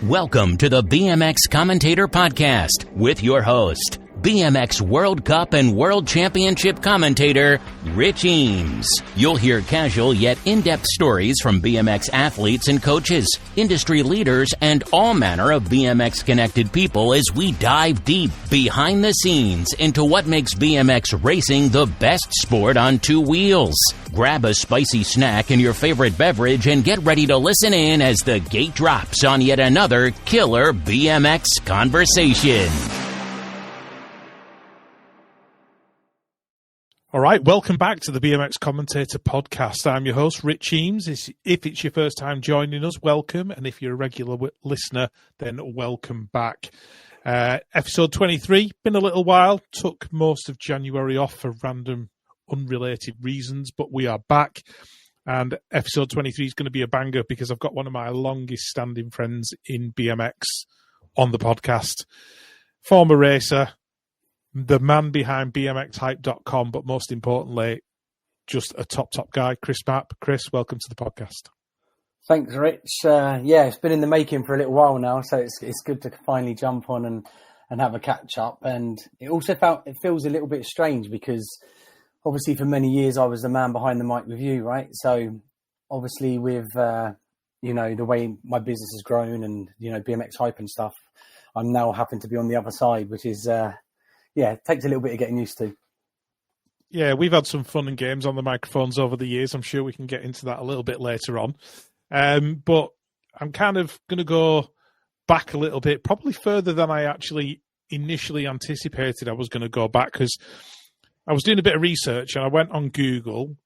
Welcome to the BMX Commentator Podcast with your host, BMX World Cup and World Championship commentator, Rich Eames. You'll hear casual yet in-depth stories from BMX athletes and coaches, industry leaders, and all manner of BMX-connected people as we dive deep behind the scenes into what makes BMX racing the best sport on two wheels. Grab a spicy snack and your favorite beverage and get ready to listen in as the gate drops on yet another killer BMX conversation. All right, welcome back to the BMX Commentator Podcast. I'm your host, Rich Eames. If it's your first time joining us, welcome. And if you're a regular listener, then welcome back. Episode 23, been a little while. Took most of January off for random, unrelated reasons, but we are back. And episode 23 is going to be a banger because I've got one of my longest standing friends in BMX on the podcast. Former racer, the man behind BMXHype.com, but most importantly, just a top guy, Chris Mapp. Chris, welcome to the podcast. Thanks, Rich. It's been in the making for a little while now, so it's good to finally jump on and have a catch up. And it also feels a little bit strange because obviously for many years I was the man behind the mic with you, right? So obviously with the way my business has grown and BMX Hype and stuff, I'm now happen to be on the other side, which is it takes a little bit of getting used to. Yeah, we've had some fun and games on the microphones over the years. I'm sure we can get into that a little bit later on. But I'm kind of going to go back a little bit, probably further than I actually initially anticipated I was going to go back, because I was doing a bit of research and I went on Google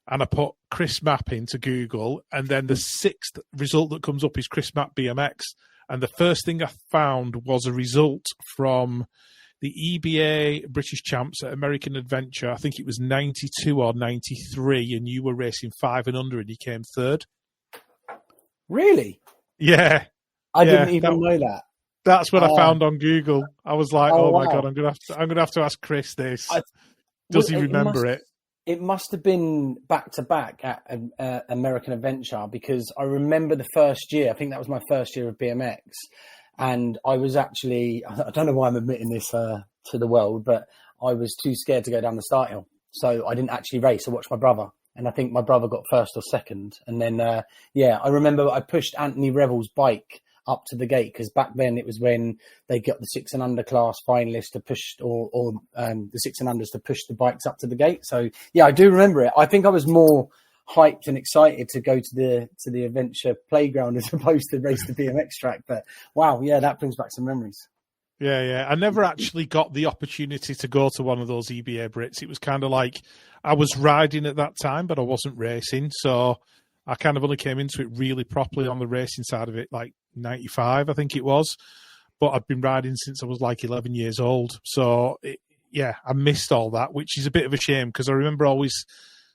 and I put Chris Mapp into Google, and then the sixth result that comes up is Chris Mapp BMX. And the first thing I found was a result from the EBA British Champs at American Adventure. I think it was 92 or 93, and you were racing 5 and under, and you came third. Really? Yeah. I didn't even know that. That's what I found on Google. I was like, oh my wow. God, I'm gonna have to ask Chris this. Does he remember it? It must have been back to back at American Adventure, because I remember the first year. I think that was my first year of BMX. And I was actually, I don't know why I'm admitting this to the world, but I was too scared to go down the start hill. So I didn't actually race. I watched my brother. And I think my brother got first or second. And then, I remember I pushed Anthony Revell's bike up to the gate, because back then it was when they got the 6 and under class finalists to push, or the 6 and unders to push the bikes up to the gate. So, yeah, I do remember it. I think I was more hyped and excited to go to the adventure playground as opposed to race the BMX track. But wow, yeah, that brings back some memories. Yeah. I never actually got the opportunity to go to one of those EBA Brits. It was kind of like I was riding at that time, but I wasn't racing. So I kind of only came into it really properly on the racing side of it, like 95, I think it was. But I've been riding since I was like 11 years old. So I missed all that, which is a bit of a shame, because I remember always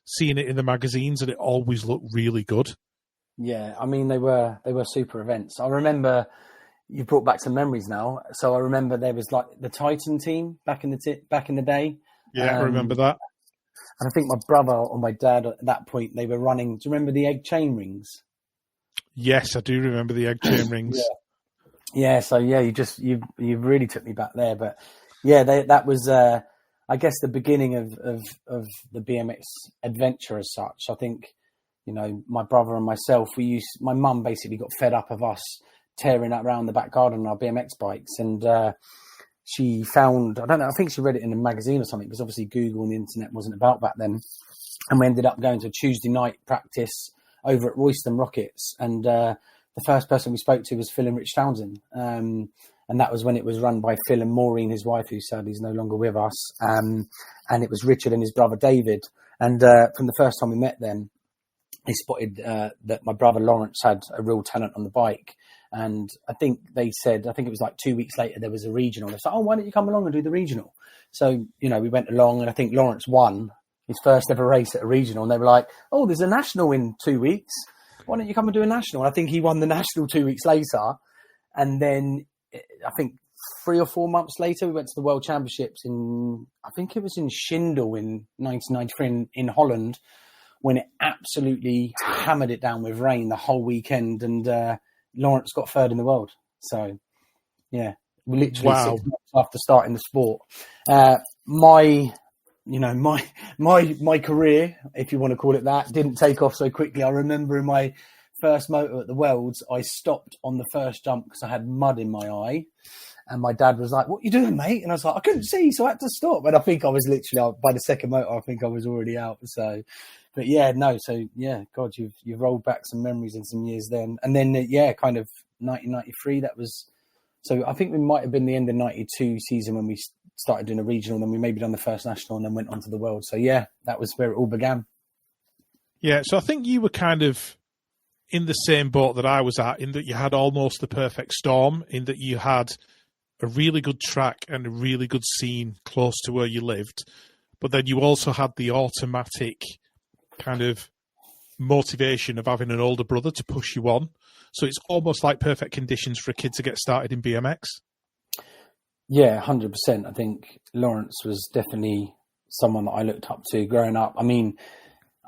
seeing it in the magazines and it always looked really good. Yeah, I mean, they were super events. I remember you brought back some memories now. So I remember there was like the Titan team back in the day. Yeah, I remember that. And I think my brother or my dad at that point, they were running. Do you remember the egg chain rings? Yes, I do remember the egg chain rings. Yeah. So you really took me back there. But yeah, that was I guess the beginning of the BMX adventure as such. I think, my brother and myself, my mum basically got fed up of us tearing around the back garden on our BMX bikes. And she found, I don't know, I think she read it in a magazine or something, because obviously Google and the internet wasn't about back then. And we ended up going to a Tuesday night practice over at Royston Rockets. And the first person we spoke to was Phil and Rich Townsend. And that was when it was run by Phil and Maureen, his wife, who sadly is no longer with us. And it was Richard and his brother David. And from the first time we met them, they spotted that my brother Lawrence had a real talent on the bike. And I think they said, it was like 2 weeks later, there was a regional. They said, oh, why don't you come along and do the regional? So, we went along, and I think Lawrence won his first ever race at a regional. And they were like, oh, there's a national in 2 weeks. Why don't you come and do a national? And I think he won the national 2 weeks later. And then I think 3 or 4 months later, we went to the World Championships I think it was in Schindel in 1993 in Holland, when it absolutely hammered it down with rain the whole weekend. And Lawrence got third in the world. So, yeah, literally Wow. 6 months after starting the sport. My career, if you want to call it that, didn't take off so quickly. I remember in my first moto at the Welds, I stopped on the first jump because I had mud in my eye. And my dad was like, "What are you doing, mate?" And I was like, "I couldn't see, so I had to stop." And I think I was literally out by the second motor. I think I was already out. So, but yeah, no. So yeah, God, you've rolled back some memories and some years then. And then kind of 1993. That was. So I think we might have been the end of '92 season when we started doing a regional. Then we maybe done the first national, and then went on to the world. So yeah, that was where it all began. Yeah. So I think you were kind of in the same boat that I was at, in that you had almost the perfect storm, in that you had a really good track and a really good scene close to where you lived, but then you also had the automatic kind of motivation of having an older brother to push you on. So it's almost like perfect conditions for a kid to get started in BMX. Yeah, 100%. I think Lawrence was definitely someone that I looked up to growing up. I mean,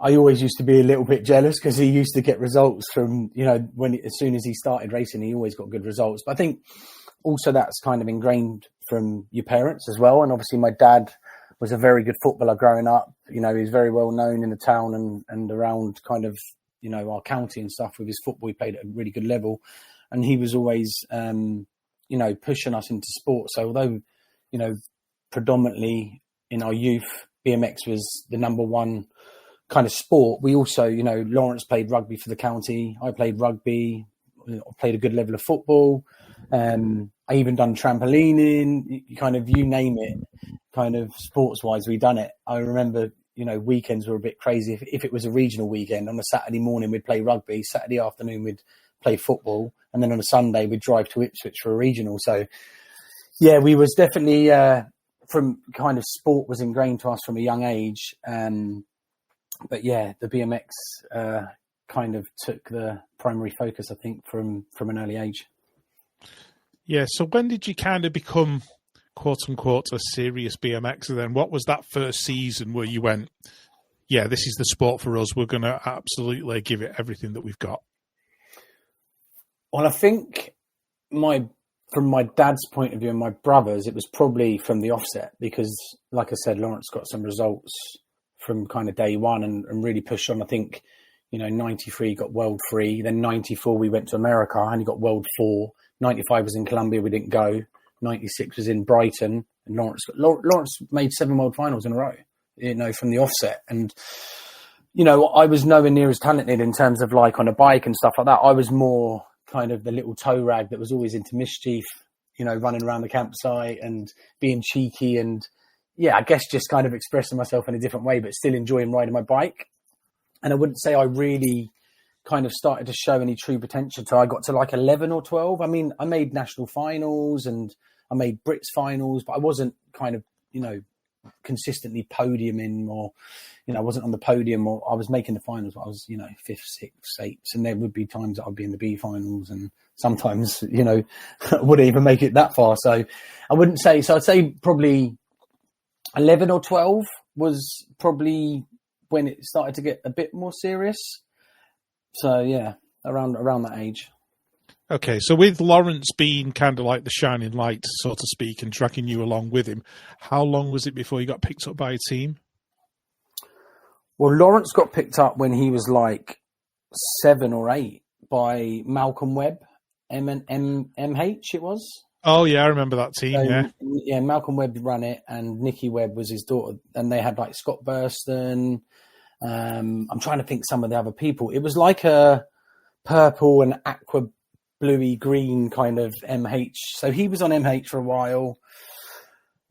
I always used to be a little bit jealous because he used to get results from, as soon as he started racing, he always got good results. But I think also that's kind of ingrained from your parents as well. And obviously my dad was a very good footballer growing up. He was very well known in the town and around kind of, our county and stuff with his football. He played at a really good level. And he was always, pushing us into sport. So although, predominantly in our youth, BMX was the number one kind of sport, we also, Lawrence played rugby for the county. I played rugby, played a good level of football. I even done trampolining, kind of, you name it, kind of sports wise, we done it. I remember, weekends were a bit crazy. If it was a regional weekend, on a Saturday morning, we'd play rugby. Saturday afternoon, we'd play football. And then on a Sunday, we'd drive to Ipswich for a regional. So yeah, we was definitely, from kind of sport was ingrained to us from a young age. But yeah, the BMX, kind of took the primary focus, I think, from an early age. Yeah. So when did you kind of become, quote unquote, a serious BMXer then? What was that first season where you went, yeah, this is the sport for us. We're going to absolutely give it everything that we've got? Well, I think from my dad's point of view and my brother's, it was probably from the offset because, like I said, Lawrence got some results from kind of day one and really pushed on. I think, 93 got World 3, then 94 we went to America and he got World 4. 95 was in Colombia, we didn't go. 96 was in Brighton, and Lawrence made 7 world finals in a row, from the offset. And, I was nowhere near as talented in terms of like on a bike and stuff like that. I was more kind of the little toe rag that was always into mischief, running around the campsite and being cheeky and, yeah, I guess just kind of expressing myself in a different way, but still enjoying riding my bike. And I wouldn't say I really kind of started to show any true potential till I got to like 11 or 12. I mean, I made national finals and I made Brits finals, but I wasn't kind of, consistently podiuming or, I wasn't on the podium or I was making the finals, but I was, 5th, 6th, 8th. And there would be times that I'd be in the B finals and sometimes, I wouldn't even make it that far. So I wouldn't say, so I'd say probably 11 or 12 was probably when it started to get a bit more serious. So yeah, around that age. Okay, so with Lawrence being kind of like the shining light, so to speak, and dragging you along with him, how long was it before you got picked up by a team? Well, Lawrence got picked up when he was like 7 or 8 by Malcolm Webb, MH it was. Oh yeah, I remember that team. So, yeah, Malcolm Webb ran it, and Nikki Webb was his daughter, and they had like Scott Burston. I'm trying to think some of the other people. It was like a purple and aqua bluey green kind of MH. So he was on MH for a while.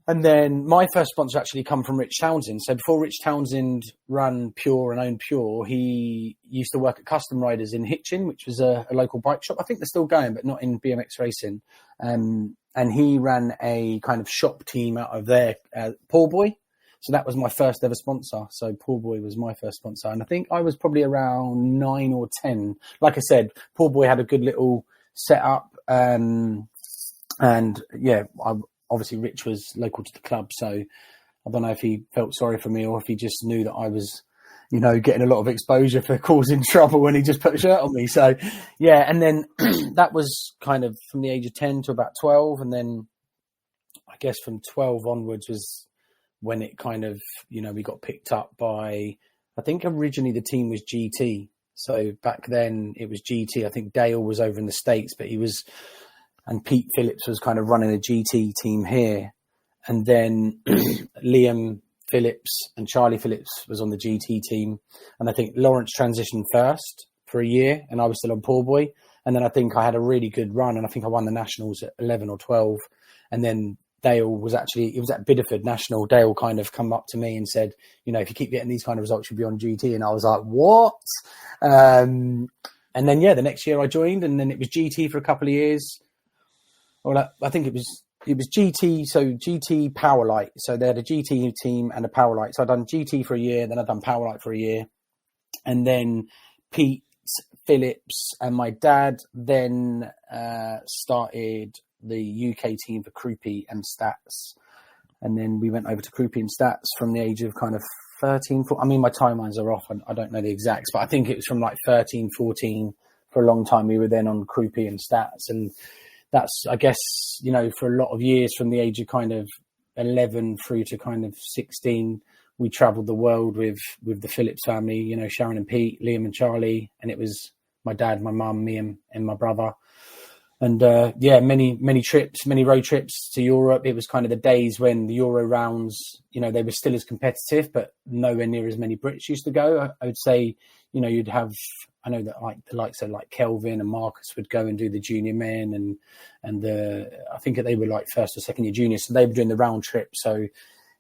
And then my first sponsor actually come from Rich Townsend. So before Rich Townsend ran Pure and owned Pure, he used to work at Custom Riders in Hitchin, which was a local bike shop. I think they're still going, but not in BMX racing. And he ran a kind of shop team out of there, Poor Boy. So that was my first ever sponsor. So Poor Boy was my first sponsor. And I think I was probably around 9 or 10. Like I said, Poor Boy had a good little setup. And yeah, obviously Rich was local to the club. So I don't know if he felt sorry for me or if he just knew that I was getting a lot of exposure for causing trouble when he just put a shirt on me. So, yeah. And then that was kind of from the age of 10 to about 12. And then I guess from 12 onwards was when it kind of, we got picked up by, I think originally the team was GT. So back then it was GT. I think Dale was over in the States, but and Pete Phillips was kind of running a GT team here. And then Liam Phillips and Charlie Phillips was on the GT team. And I think Lawrence transitioned first for a year and I was still on pool boy. And then I think I had a really good run and I think I won the nationals at 11 or 12. And then Dale it was at Bideford National. Dale kind of come up to me and said, if you keep getting these kind of results, you'll be on GT. And I was like, what? And then, the next year I joined and then it was GT for a couple of years. Well, I think it was GT. So GT Powerlight. So they had a GT team and a Powerlight. So I'd done GT for a year, then I'd done Powerlight for a year. And then Pete Phillips and my dad then started the UK team for Crupi and Stats. And then we went over to Crupi and Stats from the age of kind of 13, 14. I mean, my timelines are off. I don't know the exacts, but I think it was from like 13, 14 for a long time. We were then on Crupi and Stats. And that's, I guess, for a lot of years from the age of kind of 11 through to kind of 16, we traveled the world with the Phillips family, Sharon and Pete, Liam and Charlie. And it was my dad, my mum, me and my brother. And many trips, many road trips to Europe. It was kind of the days when the Euro rounds, they were still as competitive, but nowhere near as many Brits used to go. I would say, you'd have, I know that like the likes of like Kelvin and Marcus would go and do the junior men and I think they were like first or second year juniors. So they were doing the round trip. So,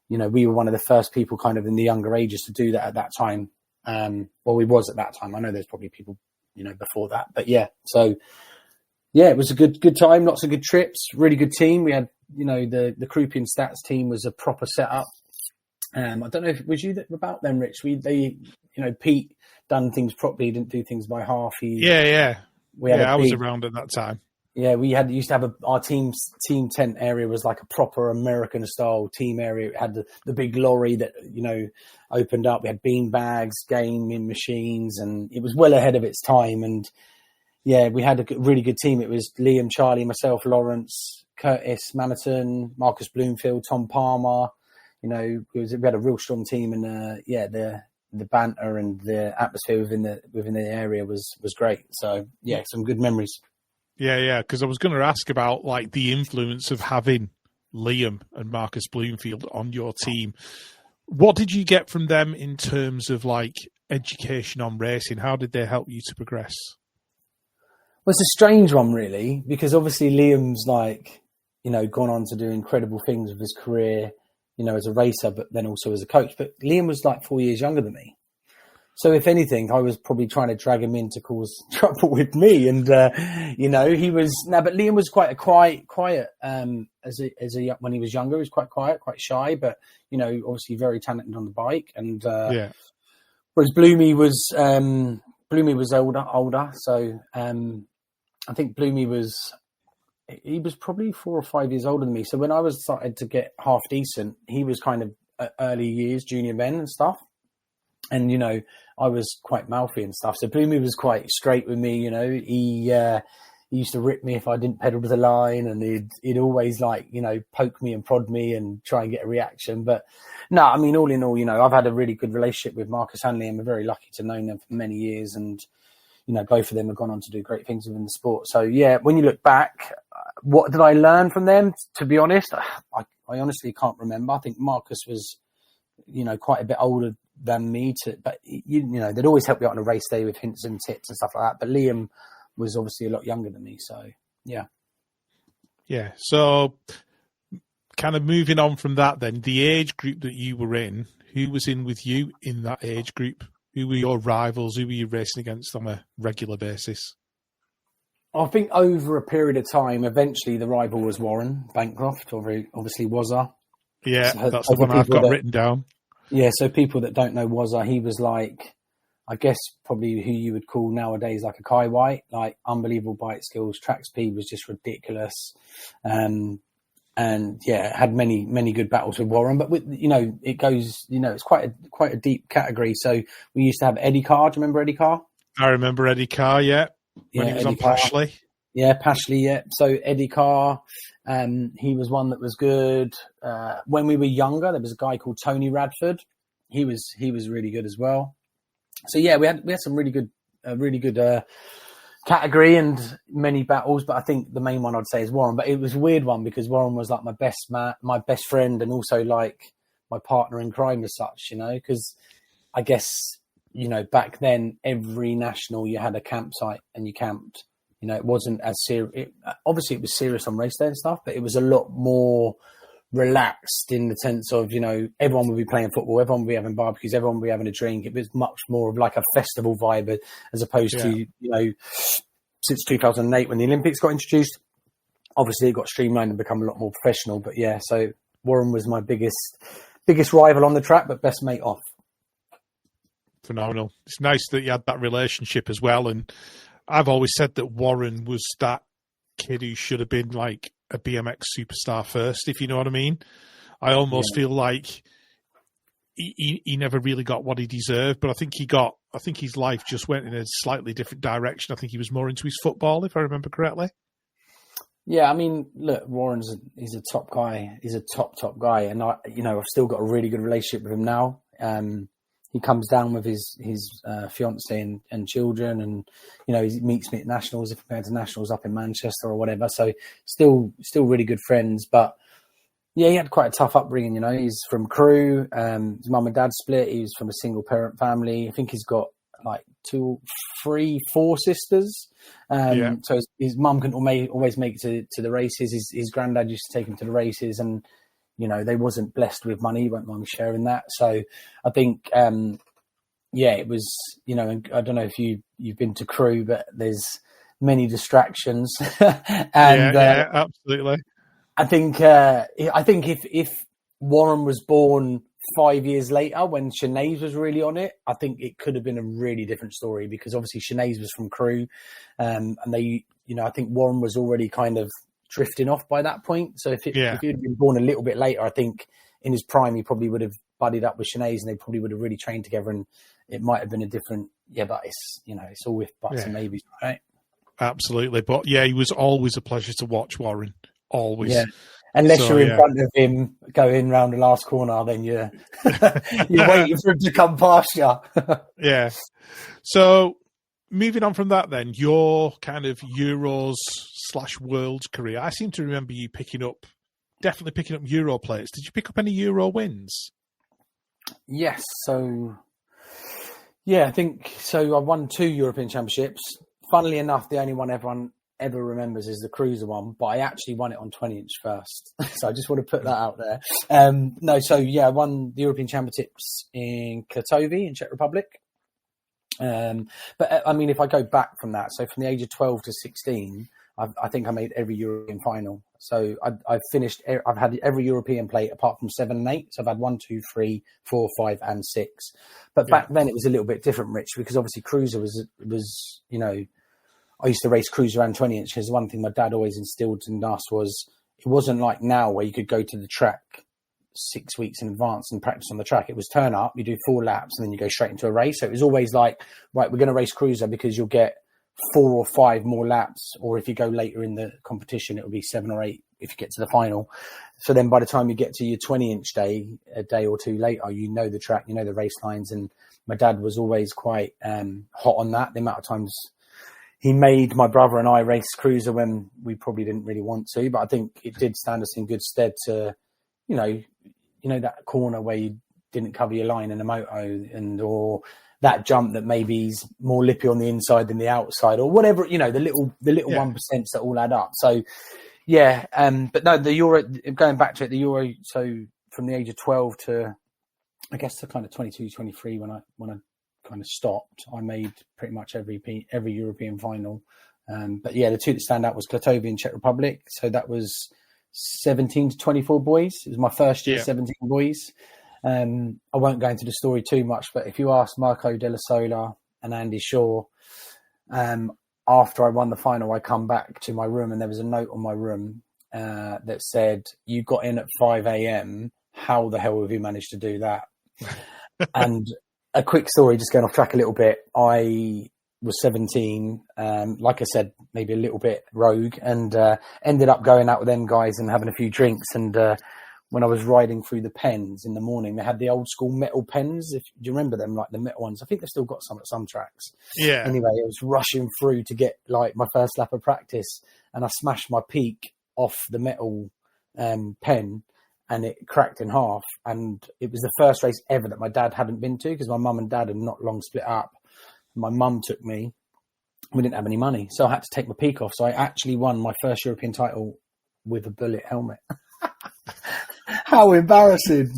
we were one of the first people kind of in the younger ages to do that at that time. We was at that time. I know there's probably people, before that, but yeah. So, yeah, it was a good time, lots of good trips, really good team. We had, the Crupi and Stats team was a proper setup. I don't know if it was you about them, Rich. Pete done things properly, didn't do things by half. I was around at that time. Yeah, used to have our team tent area was like a proper American style team area. It had the big lorry that, opened up. We had bean bags, gaming machines, and it was well ahead of its time. And yeah, we had a really good team. It was Liam, Charlie, myself, Lawrence, Curtis Maniton, Marcus Bloomfield, Tom Palmer. We had a real strong team, and the banter and the atmosphere within the area was great. So yeah, some good memories. Yeah, because I was going to ask about like the influence of having Liam and Marcus Bloomfield on your team. What did you get from them in terms of like education on racing? How did they help you to progress? Well, it's a strange one, really, because obviously Liam's gone on to do incredible things with his career, as a racer, but then also as a coach. But Liam was like 4 years younger than me. So if anything, I was probably trying to drag him in to cause trouble with me. And, he was, but Liam was quite quiet, when he was younger. He was quite quiet, quite shy, but, obviously very talented on the bike. And, whereas Bloomy was older. So, I think Bloomy was probably 4 or 5 years older than me. So when I was started to get half decent, he was kind of early years, junior men and stuff. And, I was quite mouthy and stuff. So Bloomy was quite straight with me, he used to rip me if I didn't pedal to the line, and he'd always poke me and prod me and try and get a reaction. But no, I mean, all in all, I've had a really good relationship with Marcus and Liam. I'm very lucky to know them for many years, and, both of them have gone on to do great things within the sport. So yeah, when you look back, what did I learn from them? To be honest, I honestly can't remember. I think Marcus was, quite a bit older than me, but they'd always help me out on a race day with hints and tips and stuff like that. But Liam was obviously a lot younger than me, so yeah. So kind of moving on from that, then the age group that you were in, who was in with you in that age group? Who were your rivals? Who were you racing against on a regular basis? I think over a period of time, eventually the rival was Warren Bancroft, or obviously Wazza. Yeah, that's the one I've got written down. Yeah, so people that don't know Wazza, he was like, I guess probably who you would call nowadays like a Kai White, like unbelievable bike skills. Track speed was just ridiculous. and had many good battles with Warren. But it goes, it's quite a deep category. So we used to have Eddie Carr. Do you remember Eddie Carr? I remember Eddie Carr. Yeah, when he was Eddie on Pashley. Yeah, Pashley. Yeah. So Eddie Carr, he was one that was good. When we were younger, there was a guy called Tony Radford. He was really good as well. So yeah, we had some really good category and many battles, but I think the main one I'd say is Warren. But it was a weird one because Warren was like my best friend, and also like my partner in crime as such, because I guess, back then every national you had a campsite and you camped. It wasn't as serious. Obviously it was serious on race day and stuff, but it was a lot more relaxed in the sense of, everyone would be playing football, everyone would be having barbecues, everyone would be having a drink. It was much more of like a festival vibe as opposed to, since 2008 when the Olympics got introduced, obviously it got streamlined and become a lot more professional. But yeah, so Warren was my biggest rival on the track, but best mate off. Phenomenal. It's nice that you had that relationship as well. And I've always said that Warren was that kid who should have been like a BMX superstar first, if you know what I mean. I almost feel like he never really got what he deserved, but I think his life just went in a slightly different direction. I think he was more into his football, if I remember correctly. Yeah, I mean, look, he's a top guy. He's a top guy, and I've still got a really good relationship with him now. He comes down with his fiance and children, and he meets me at nationals if we're going to nationals up in Manchester or whatever. So still really good friends. But yeah, he had quite a tough upbringing. He's from Crewe. His mum and dad split. He was from a single parent family. I think he's got like 2, 3, 4 sisters. So his mum couldn't always make it to the races. His granddad used to take him to the races, and they wasn't blessed with money. He won't mind me sharing that. So I think, it was, and I don't know if you've been to Crewe, but there's many distractions. And absolutely. I think if Warren was born 5 years later when Sinead was really on it, I think it could have been a really different story, because obviously Sinead was from Crewe, and they, I think Warren was already kind of drifting off by that point. So if he'd been born a little bit later, I think in his prime he probably would have buddied up with Sinead, and they probably would have really trained together, and it might have been a different. Yeah, but it's all with buts and maybes, right? Absolutely, but he was always a pleasure to watch, Warren. Always. Yeah. Unless you're in front of him going round the last corner, then you're waiting for him to come past you. Yeah. So moving on from that, then your kind of Euros/World career. I seem to remember you definitely picking up Euro plates. Did you pick up any Euro wins? Yes. So I think so. I won 2 European Championships. Funnily enough, the only one everyone ever remembers is the cruiser one, but I actually won it on 20-inch first. So I just want to put that out there. I won the European Championships in Klatovy in Czech Republic. But I mean, if I go back from that, so from the age of 12 to 16, I think I made every European final. So I've had every European plate apart from 7 and 8. So I've had 1, 2, 3, 4, 5, and 6. But back then it was a little bit different, Rich, because obviously cruiser was I used to race cruiser and 20-inch, because one thing my dad always instilled in us was it wasn't like now where you could go to the track 6 weeks in advance and practice on the track. It was turn up, you do 4 laps, and then you go straight into a race. So it was always like, right, we're going to race cruiser because you'll get 4 or 5 more laps, or if you go later in the competition, it'll be 7 or 8 if you get to the final. So then by the time you get to your 20-inch day, a day or 2 later, the track, the race lines. And my dad was always quite hot on that. The amount of times he made my brother and I race cruiser when we probably didn't really want to, but I think it did stand us in good stead to, that corner where you didn't cover your line in a moto, or that jump that maybe is more lippy on the inside than the outside, or whatever, the little 1% that all add up. So but no, the Euro, going back to it, the Euro. So from the age of 12 to, I guess, to kind of 22, 23, when I kind of stopped, I made pretty much every European final. But the 2 that stand out was Klatovy in Czech Republic. So that was 17 to 24 boys. It was my first year, 17 boys. I won't go into the story too much, but if you ask Marco Della Sola and Andy Shaw, after I won the final, I come back to my room and there was a note on my room that said, "You got in at 5 a.m. How the hell have you managed to do that?" And a quick story, just going off track a little bit. I was 17, like I said, maybe a little bit rogue, and ended up going out with them guys and having a few drinks. And when I was riding through the pens in the morning, they had the old school metal pens. Do you remember them, like the metal ones? I think they've still got some at some tracks. Yeah. Anyway, I was rushing through to get like my first lap of practice, and I smashed my peak off the metal pen, and it cracked in half. And it was the first race ever that my dad hadn't been to, because my mum and dad had not long split up. My mum took me. We didn't have any money, so I had to take my peak off. So I actually won my first European title with a bullet helmet. How embarrassing.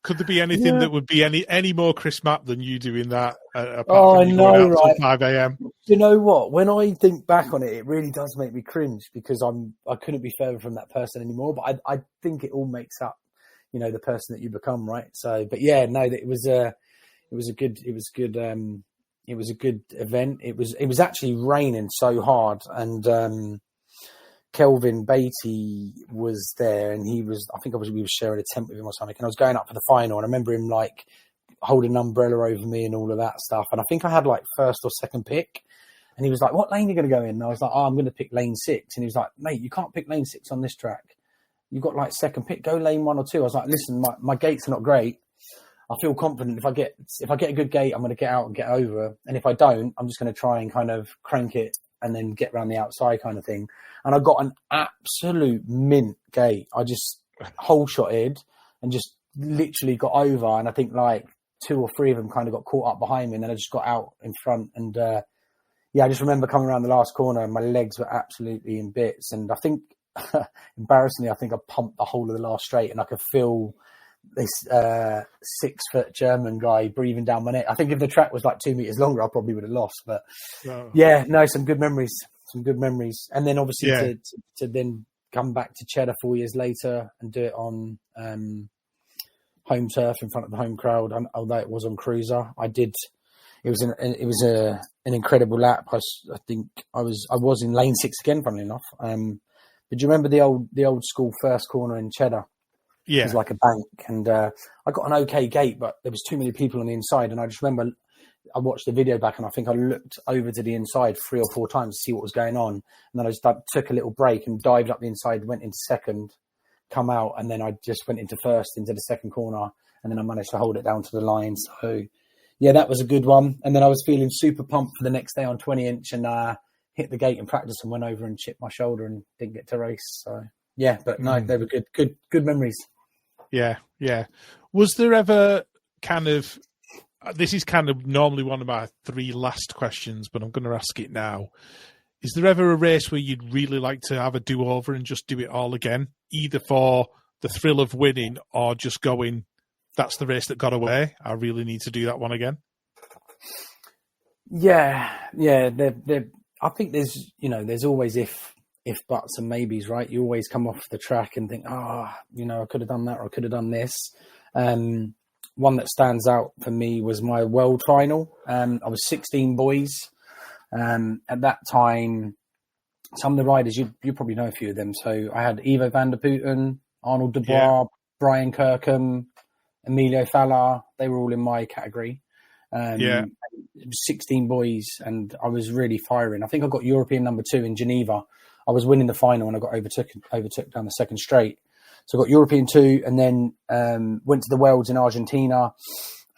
Could there be anything that would be any more Chris Mapp than you doing that? I know, right? 5 a.m. You know what? When I think back on it, it really does make me cringe, because I couldn't be further from that person anymore. But I think it all makes up, the person that you become, right? So, but yeah, no, it was a good event. It was actually raining so hard, and Kelvin Beatty was there, and we were sharing a tent with him or something, and I was going up for the final, and I remember him like holding an umbrella over me and all of that stuff, and I think I had like first or second pick, and he was like, "What lane are you going to go in?" And I was like, "Oh, I'm going to pick lane 6." And he was like, "Mate, you can't pick lane 6 on this track. You've got like second pick, go lane 1 or 2. I was like, "Listen, my gates are not great. I feel confident if I get a good gate, I'm going to get out and get over. And if I don't, I'm just going to try and kind of crank it and then get around the outside kind of thing." And I got an absolute mint gate. I just hole shotted and just literally got over. And I think like 2 or 3 of them kind of got caught up behind me, and then I just got out in front. And I just remember coming around the last corner and my legs were absolutely in bits. And I think, embarrassingly, I think I pumped the whole of the last straight, and I could feel this 6-foot German guy breathing down my neck. I think if the track was like 2 meters longer, I probably would have lost. But some good memories. And then obviously to then come back to Cheddar 4 years later and do it on home turf in front of the home crowd, although it was on cruiser. It was an incredible lap. I think I was in lane 6 again, funnily enough. But do you remember the old school first corner in Cheddar? Yeah. It was like a bank, and I got an okay gate, but there was too many people on the inside. And I just remember I watched the video back, and I think I looked over to the inside 3 or 4 times to see what was going on. And then I just took a little break and dived up the inside, went into second, come out, and then I just went into first into the second corner, and then I managed to hold it down to the line. So yeah, that was a good one. And then I was feeling super pumped for the next day on 20-inch, and hit the gate in practice and went over and chipped my shoulder and didn't get to race. So yeah, but no, they were good memories. Yeah. Was there ever kind of, this is kind of normally one of my 3 last questions, but I'm going to ask it now. Is there ever a race where you'd really like to have a do-over and just do it all again, either for the thrill of winning or just going, that's the race that got away, I really need to do that one again? Yeah. I think there's always if buts and maybes, right? You always come off the track and think, I could have done that, or I could have done this. One that stands out for me was my world final. I was 16 boys. At that time, some of the riders, you probably know a few of them. So I had Ivo van der Putten, Arnold Dubois, Brian Kirkham, Emilio Falar. They were all in my category. It was 16 boys, and I was really firing. I think I got European number 2 in Geneva. I was winning the final, and I got overtook down the second straight. So I got European 2, and then went to the Worlds in Argentina,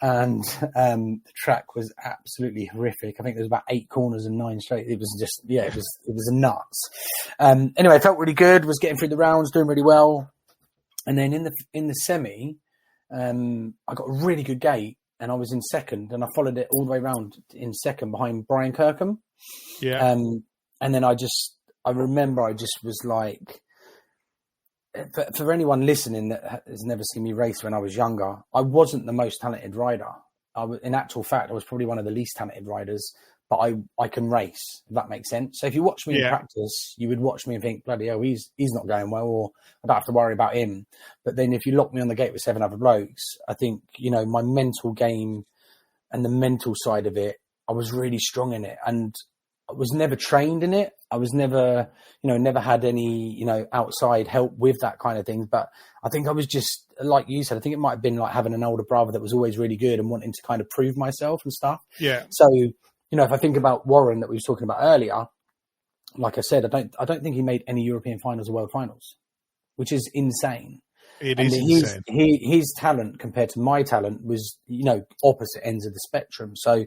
and the track was absolutely horrific. I think there was about 8 corners and 9 straight. It was just, it was nuts. Anyway, I felt really good, was getting through the rounds, doing really well. And then in the semi, I got a really good gate, and I was in second, and I followed it all the way around in second behind Brian Kirkham. Yeah. And then I remember I just was like, for anyone listening that has never seen me race when I was younger, I wasn't the most talented rider. In actual fact, I was probably one of the least talented riders, but I can race, if that makes sense. So if you watch me in practice, you would watch me and think, bloody hell, he's not going well, or I don't have to worry about him. But then if you lock me on the gate with 7 other blokes, I think, my mental game and the mental side of it, I was really strong in it. And was never trained in it. I was never, never had any, outside help with that kind of thing. But I think I was just, like you said, I think it might have been like having an older brother that was always really good and wanting to kind of prove myself and stuff. Yeah. So, if I think about Warren that we were talking about earlier, like I said, I don't think he made any European finals or world finals, which is insane. It is insane. His talent compared to my talent was, opposite ends of the spectrum. So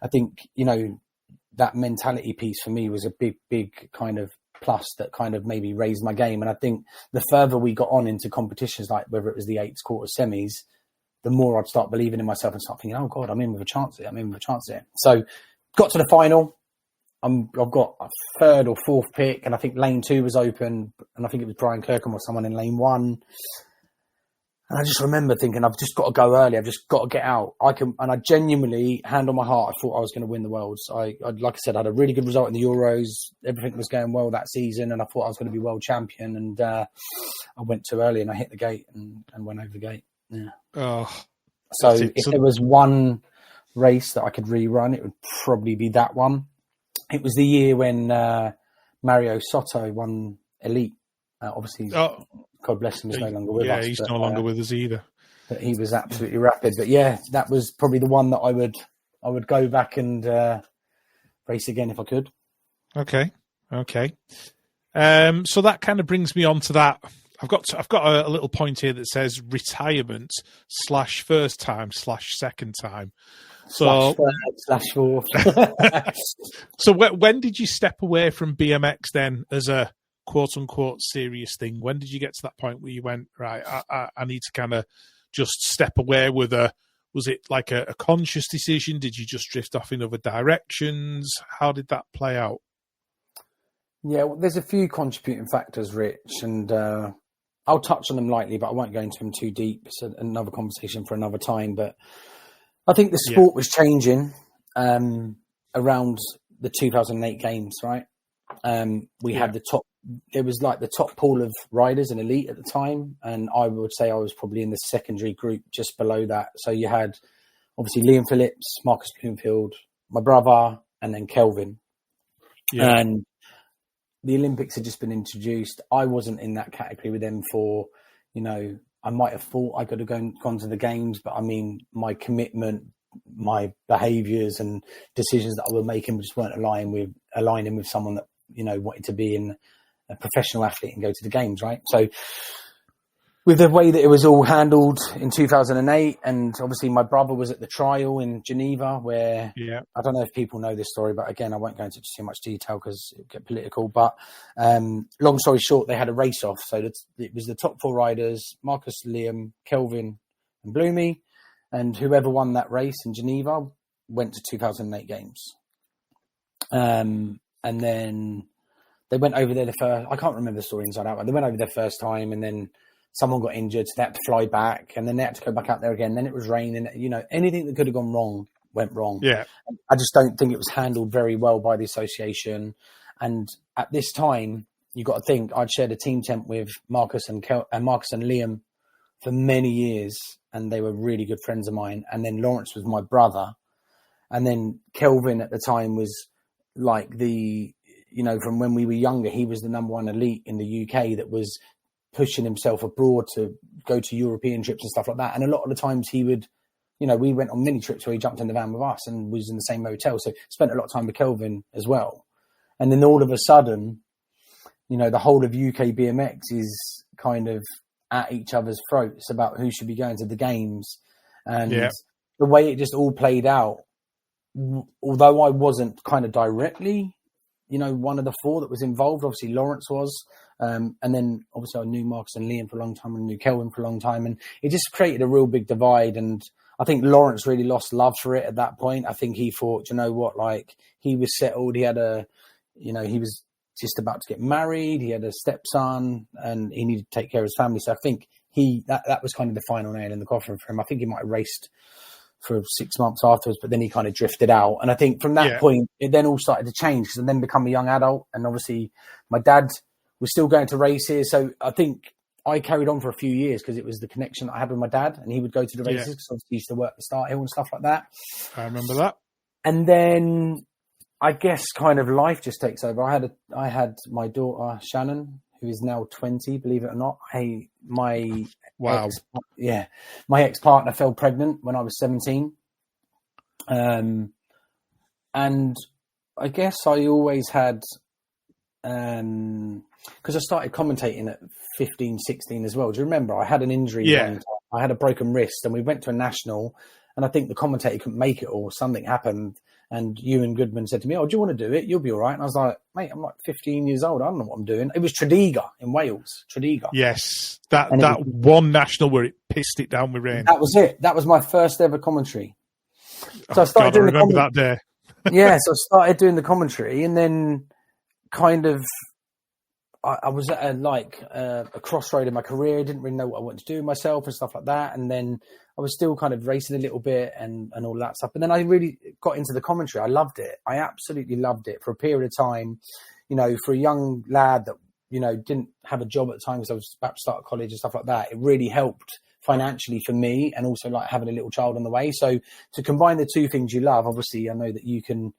I think, that mentality piece for me was a big kind of plus that kind of maybe raised my game. And I think the further we got on into competitions, like whether it was the eights, quarters, semis, the more I'd start believing in myself and start thinking, oh God, I'm in with a chance here. So got to the final. I've got a third or fourth pick, and I think lane 2 was open, and I think it was Brian Kirkham or someone in lane 1. And I just remember thinking, I've just got to go early. I've just got to get out. And I genuinely, hand on my heart, I thought I was going to win the Worlds. Like I said, I had a really good result in the Euros. Everything was going well that season, and I thought I was going to be world champion. And I went too early, and I hit the gate and went over the gate. Yeah. Oh, so if there was one race that I could rerun, it would probably be that one. It was the year when Mario Soto won Elite. Obviously, God bless him, he's no longer with us. Yeah, he's no longer with us either. But he was absolutely rapid. But yeah, that was probably the one that I would go back and race again if I could. Okay. So that kind of brings me on to that. I've got a little point here that says retirement / first time / second time. So /4. So when did you step away from BMX then as a quote unquote serious thing? When did you get to that point where you went, right, I need to kind of just step away was it like a conscious decision? Did you just drift off in other directions? How did that play out? Yeah, well, there's a few contributing factors, Rich, and I'll touch on them lightly, but I won't go into them too deep. It's another conversation for another time. But I think the sport was changing around the 2008 games, right? We had there was like the top pool of riders in Elite at the time. And I would say I was probably in the secondary group just below that. So you had obviously Liam Philllips, Marcus Bloomfield, my brother, and then Kelvin. Yeah. And the Olympics had just been introduced. I wasn't in that category with them for, I might have thought I could have gone to the games, but I mean, my commitment, my behaviours and decisions that I was making just weren't aligning with someone that, wanted to be in a professional athlete and go to the games, right? So with the way that it was all handled in 2008, and obviously my brother was at the trial in Geneva where, I don't know if people know this story, but again, I won't go into too much detail because it'll get political, but long story short, they had a race off. So it was the top 4 riders, Marcus, Liam, Kelvin and Bloomy, and whoever won that race in Geneva went to 2008 games. And then they went over there I can't remember the story inside out, but they went over there first time, and then someone got injured, so they had to fly back, and then they had to go back out there again. Then it was raining. Anything that could have gone wrong went wrong. Yeah, I just don't think it was handled very well by the association. And at this time, you got to think I'd shared a team tent with Marcus and Liam for many years, and they were really good friends of mine. And then Lawrence was my brother, and then Kelvin at the time was like from when we were younger, he was the number 1 elite in the UK that was pushing himself abroad to go to European trips and stuff like that. And a lot of the times he would, we went on mini trips where he jumped in the van with us and was in the same hotel. So spent a lot of time with Kelvin as well. And then all of a sudden, the whole of UK BMX is kind of at each other's throats about who should be going to the games. And the way it just all played out, although I wasn't kind of directly, one of the 4 that was involved, obviously Lawrence was. And then obviously I knew Marcus and Liam for a long time and knew Kelvin for a long time. And it just created a real big divide. And I think Lawrence really lost love for it at that point. I think he thought, like he was settled. He had he was just about to get married. He had a stepson and he needed to take care of his family. So I think that was kind of the final nail in the coffin for him. I think he might have raced for 6 months afterwards, but then he kind of drifted out. And I think from that point, it then all started to change because I then become a young adult. And obviously my dad was still going to races. So I think I carried on for a few years because it was the connection I had with my dad, and he would go to the races because obviously he used to work the Start Hill and stuff like that. I remember that. And then I guess kind of life just takes over. I had my daughter Shannon, who is now 20, believe it or not. My ex-partner fell pregnant when I was 17. And I guess I always had, because I started commentating at 15, 16 as well. Do you remember? I had an injury. Yeah. I had a broken wrist, and we went to a national, and I think the commentator couldn't make it, or something happened. And Ewan Goodman said to me, "Oh, do you want to do it? You'll be all right." And I was like, "Mate, I'm like 15 years old. I don't know what I'm doing." It was Tredegar in Wales. Tredegar. Yes, that one national where it pissed it down with rain. That was it. That was my first ever commentary. So I started doing remember that day. Yeah, so I started doing the commentary, and then kind of I was at a crossroad in my career. I didn't really know what I wanted to do with myself and stuff like that. And then I was still kind of racing a little bit and all that stuff. And then I really got into the commentary. I loved it. I absolutely loved it for a period of time. You know, for a young lad that, you know, didn't have a job at the time because I was about to start college and stuff like that, it really helped financially for me, and also like having a little child on the way. So to combine the two things you love, obviously I know that you can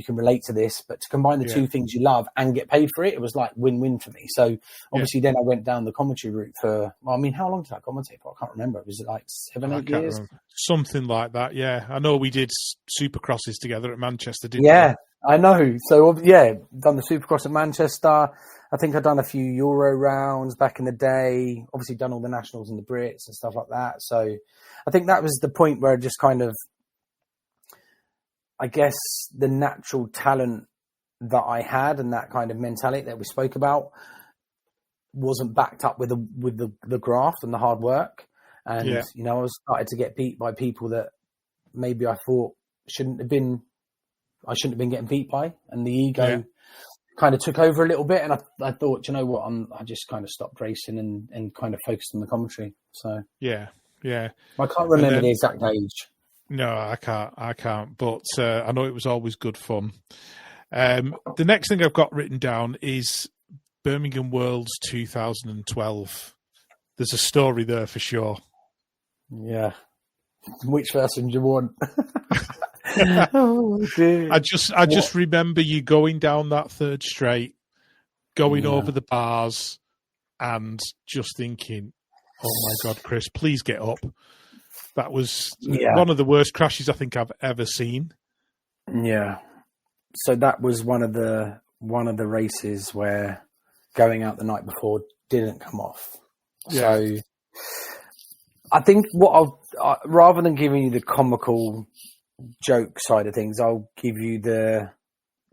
relate to this, but to combine the two things you love and get paid for it, it was like win-win for me. So obviously then I went down the commentary route for, well, I mean, how long did I commentate for? I can't remember. Was it like 7-8 years? Remember. Something like that. Yeah. I know we did Supercrosses together at Manchester, didn't we? Yeah, I know. So yeah, done the Supercross at Manchester. I think I'd done a few Euro rounds back in the day, obviously done all the nationals and the Brits and stuff like that. So I think that was the point where I just kind of, I guess the natural talent that I had and that kind of mentality that we spoke about wasn't backed up with the graft and the hard work. And, you know, I was started to get beat by people that maybe I thought I shouldn't have been getting beat by. And the ego kind of took over a little bit. And I thought, you know what, I just kind of stopped racing and kind of focused on the commentary. So, yeah. I can't remember the exact age. No, I can't. But I know it was always good fun. The next thing I've got written down is Birmingham Worlds 2012. There's a story there for sure. Yeah. Which version do you want? Oh, dear. I just remember you going down that third straight, going over the bars, and just thinking, "Oh my God, Chris, please get up." That was one of the worst crashes I think I've ever seen. Yeah. So that was one of the races where going out the night before didn't come off. Yeah. So I think rather than giving you the comical joke side of things, I'll give you the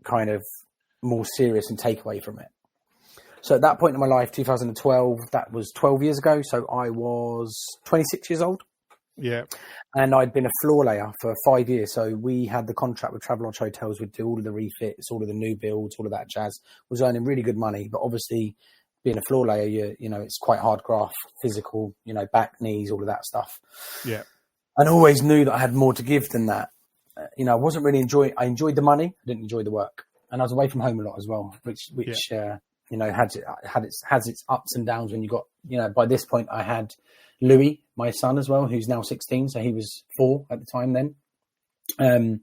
kind of more serious and takeaway from it. So at that point in my life, 2012, that was 12 years ago. So I was 26 years old. Yeah. And I'd been a floor layer for 5 years. So we had the contract with Travelodge Hotels. We'd do all of the refits, all of the new builds, all of that jazz. Was earning really good money. But obviously, being a floor layer, you know, it's quite hard graft, physical, you know, back, knees, all of that stuff. Yeah. And I always knew that I had more to give than that. You know, I wasn't really I enjoyed the money. I didn't enjoy the work. And I was away from home a lot as well, which you know, has its ups and downs when you got, you know, by this point I had Louis, my son as well, who's now 16. So he was 4 at the time then. And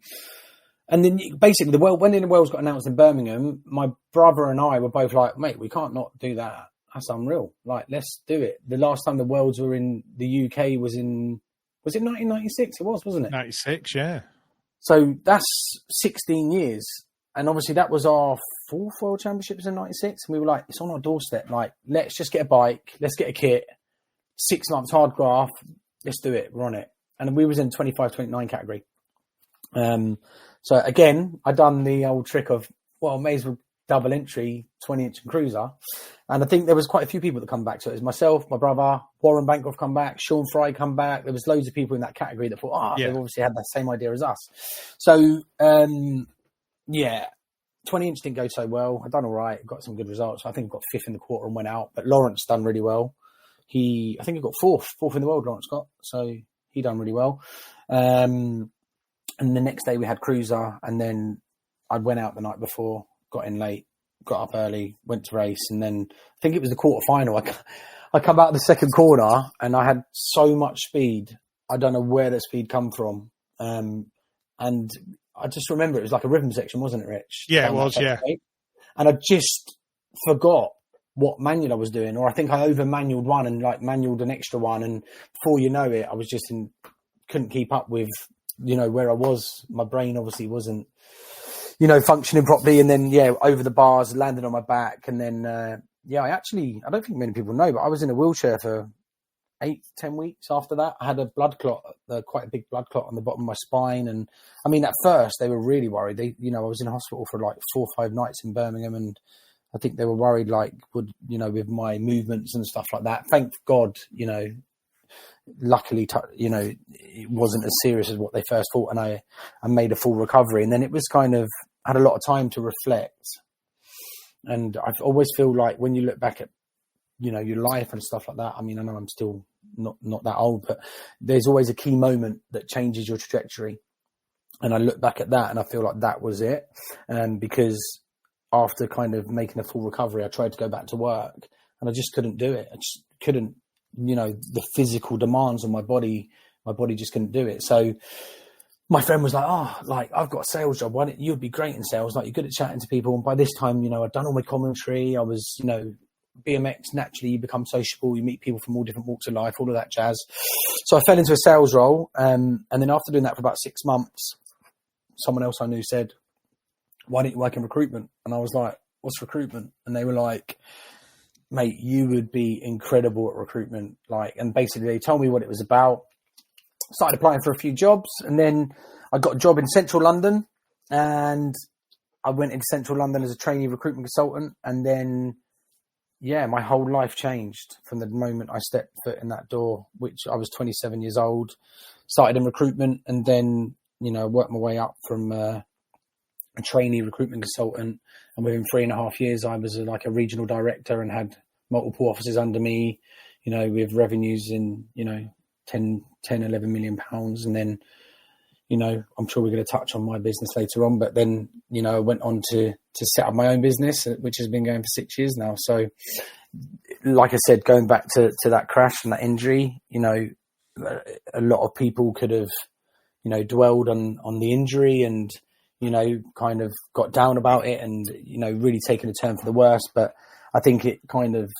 then basically when the Worlds got announced in Birmingham, my brother and I were both like, mate, we can't not do that. That's unreal. Like, let's do it. The last time the Worlds were in the UK was it 1996? It was, wasn't it? 96, yeah. So that's 16 years. And obviously that was our 4th World Championships in 96. And we were like, it's on our doorstep. Like, let's just get a bike. Let's get a kit. 6 months hard graft. Let's do it. We're on it. And we was in 25-29 category. So again, I done the old trick of, well, may as well double entry, 20-inch and cruiser. And I think there was quite a few people that come back. So it was myself, my brother, Warren Bancroft come back, Sean Fry come back. There was loads of people in that category that thought, they've obviously had that same idea as us. So, 20-inch didn't go so well. I done all right. Got some good results. I think I got 5th in the quarter and went out. But Lawrence done really well. I think he got 4th in the world, Lawrence got. So he done really well. And the next day we had cruiser, and then I went out the night before, got in late, got up early, went to race, and then I think it was the quarter final. I come out of the second corner and I had so much speed. I don't know where the speed come from. And I just remember it was like a rhythm section, wasn't it, Rich? Yeah, it was, yeah. And I just forgot what manual I was doing, or I think I over manualed one and like manualed an extra one, and before you know it, I was just couldn't keep up with, you know, where I was. My brain obviously wasn't, you know, functioning properly, and then over the bars, landed on my back, and then I don't think many people know, but I was in a wheelchair for 8-10 weeks after that. I had a blood clot, quite a big blood clot on the bottom of my spine, and I mean, at first they were really worried. I was in hospital for like 4 or 5 nights in Birmingham, and I think they were worried, like, with my movements and stuff like that. Thank God, you know, luckily, it wasn't as serious as what they first thought, and I made a full recovery. And then it was kind of, had a lot of time to reflect. And I always feel like when you look back at, you know, your life and stuff like that, I mean, I know I'm still not that old, but there's always a key moment that changes your trajectory. And I look back at that and I feel like that was it. Because after kind of making a full recovery, I tried to go back to work and I just couldn't do it. I just couldn't, you know, the physical demands on my body just couldn't do it. So my friend was like, I've got a sales job. Why don't you'd be great in sales? Like, you're good at chatting to people. And by this time, you know, I'd done all my commentary. I was, you know, BMX, naturally you become sociable. You meet people from all different walks of life, all of that jazz. So I fell into a sales role. And then after doing that for about 6 months, someone else I knew said, why don't you work in recruitment? And I was like, what's recruitment? And they were like, mate, you would be incredible at recruitment. Like, and basically they told me what it was about. Started applying for a few jobs, and then I got a job in central London, and I went into central London as a trainee recruitment consultant. And then, my whole life changed from the moment I stepped foot in that door, which I was 27 years old, started in recruitment, and then, you know, worked my way up from a trainee recruitment consultant. And within 3.5 years, I was like a regional director and had multiple offices under me, you know, with revenues in, you know, 11 million pounds. And then, you know, I'm sure we're going to touch on my business later on, but then, you know, I went on to set up my own business, which has been going for 6 years now. So like I said, going back to that crash and that injury, you know, a lot of people could have, you know, dwelled on the injury and, you know, kind of got down about it and, you know, really taken a turn for the worse. But I think it kind of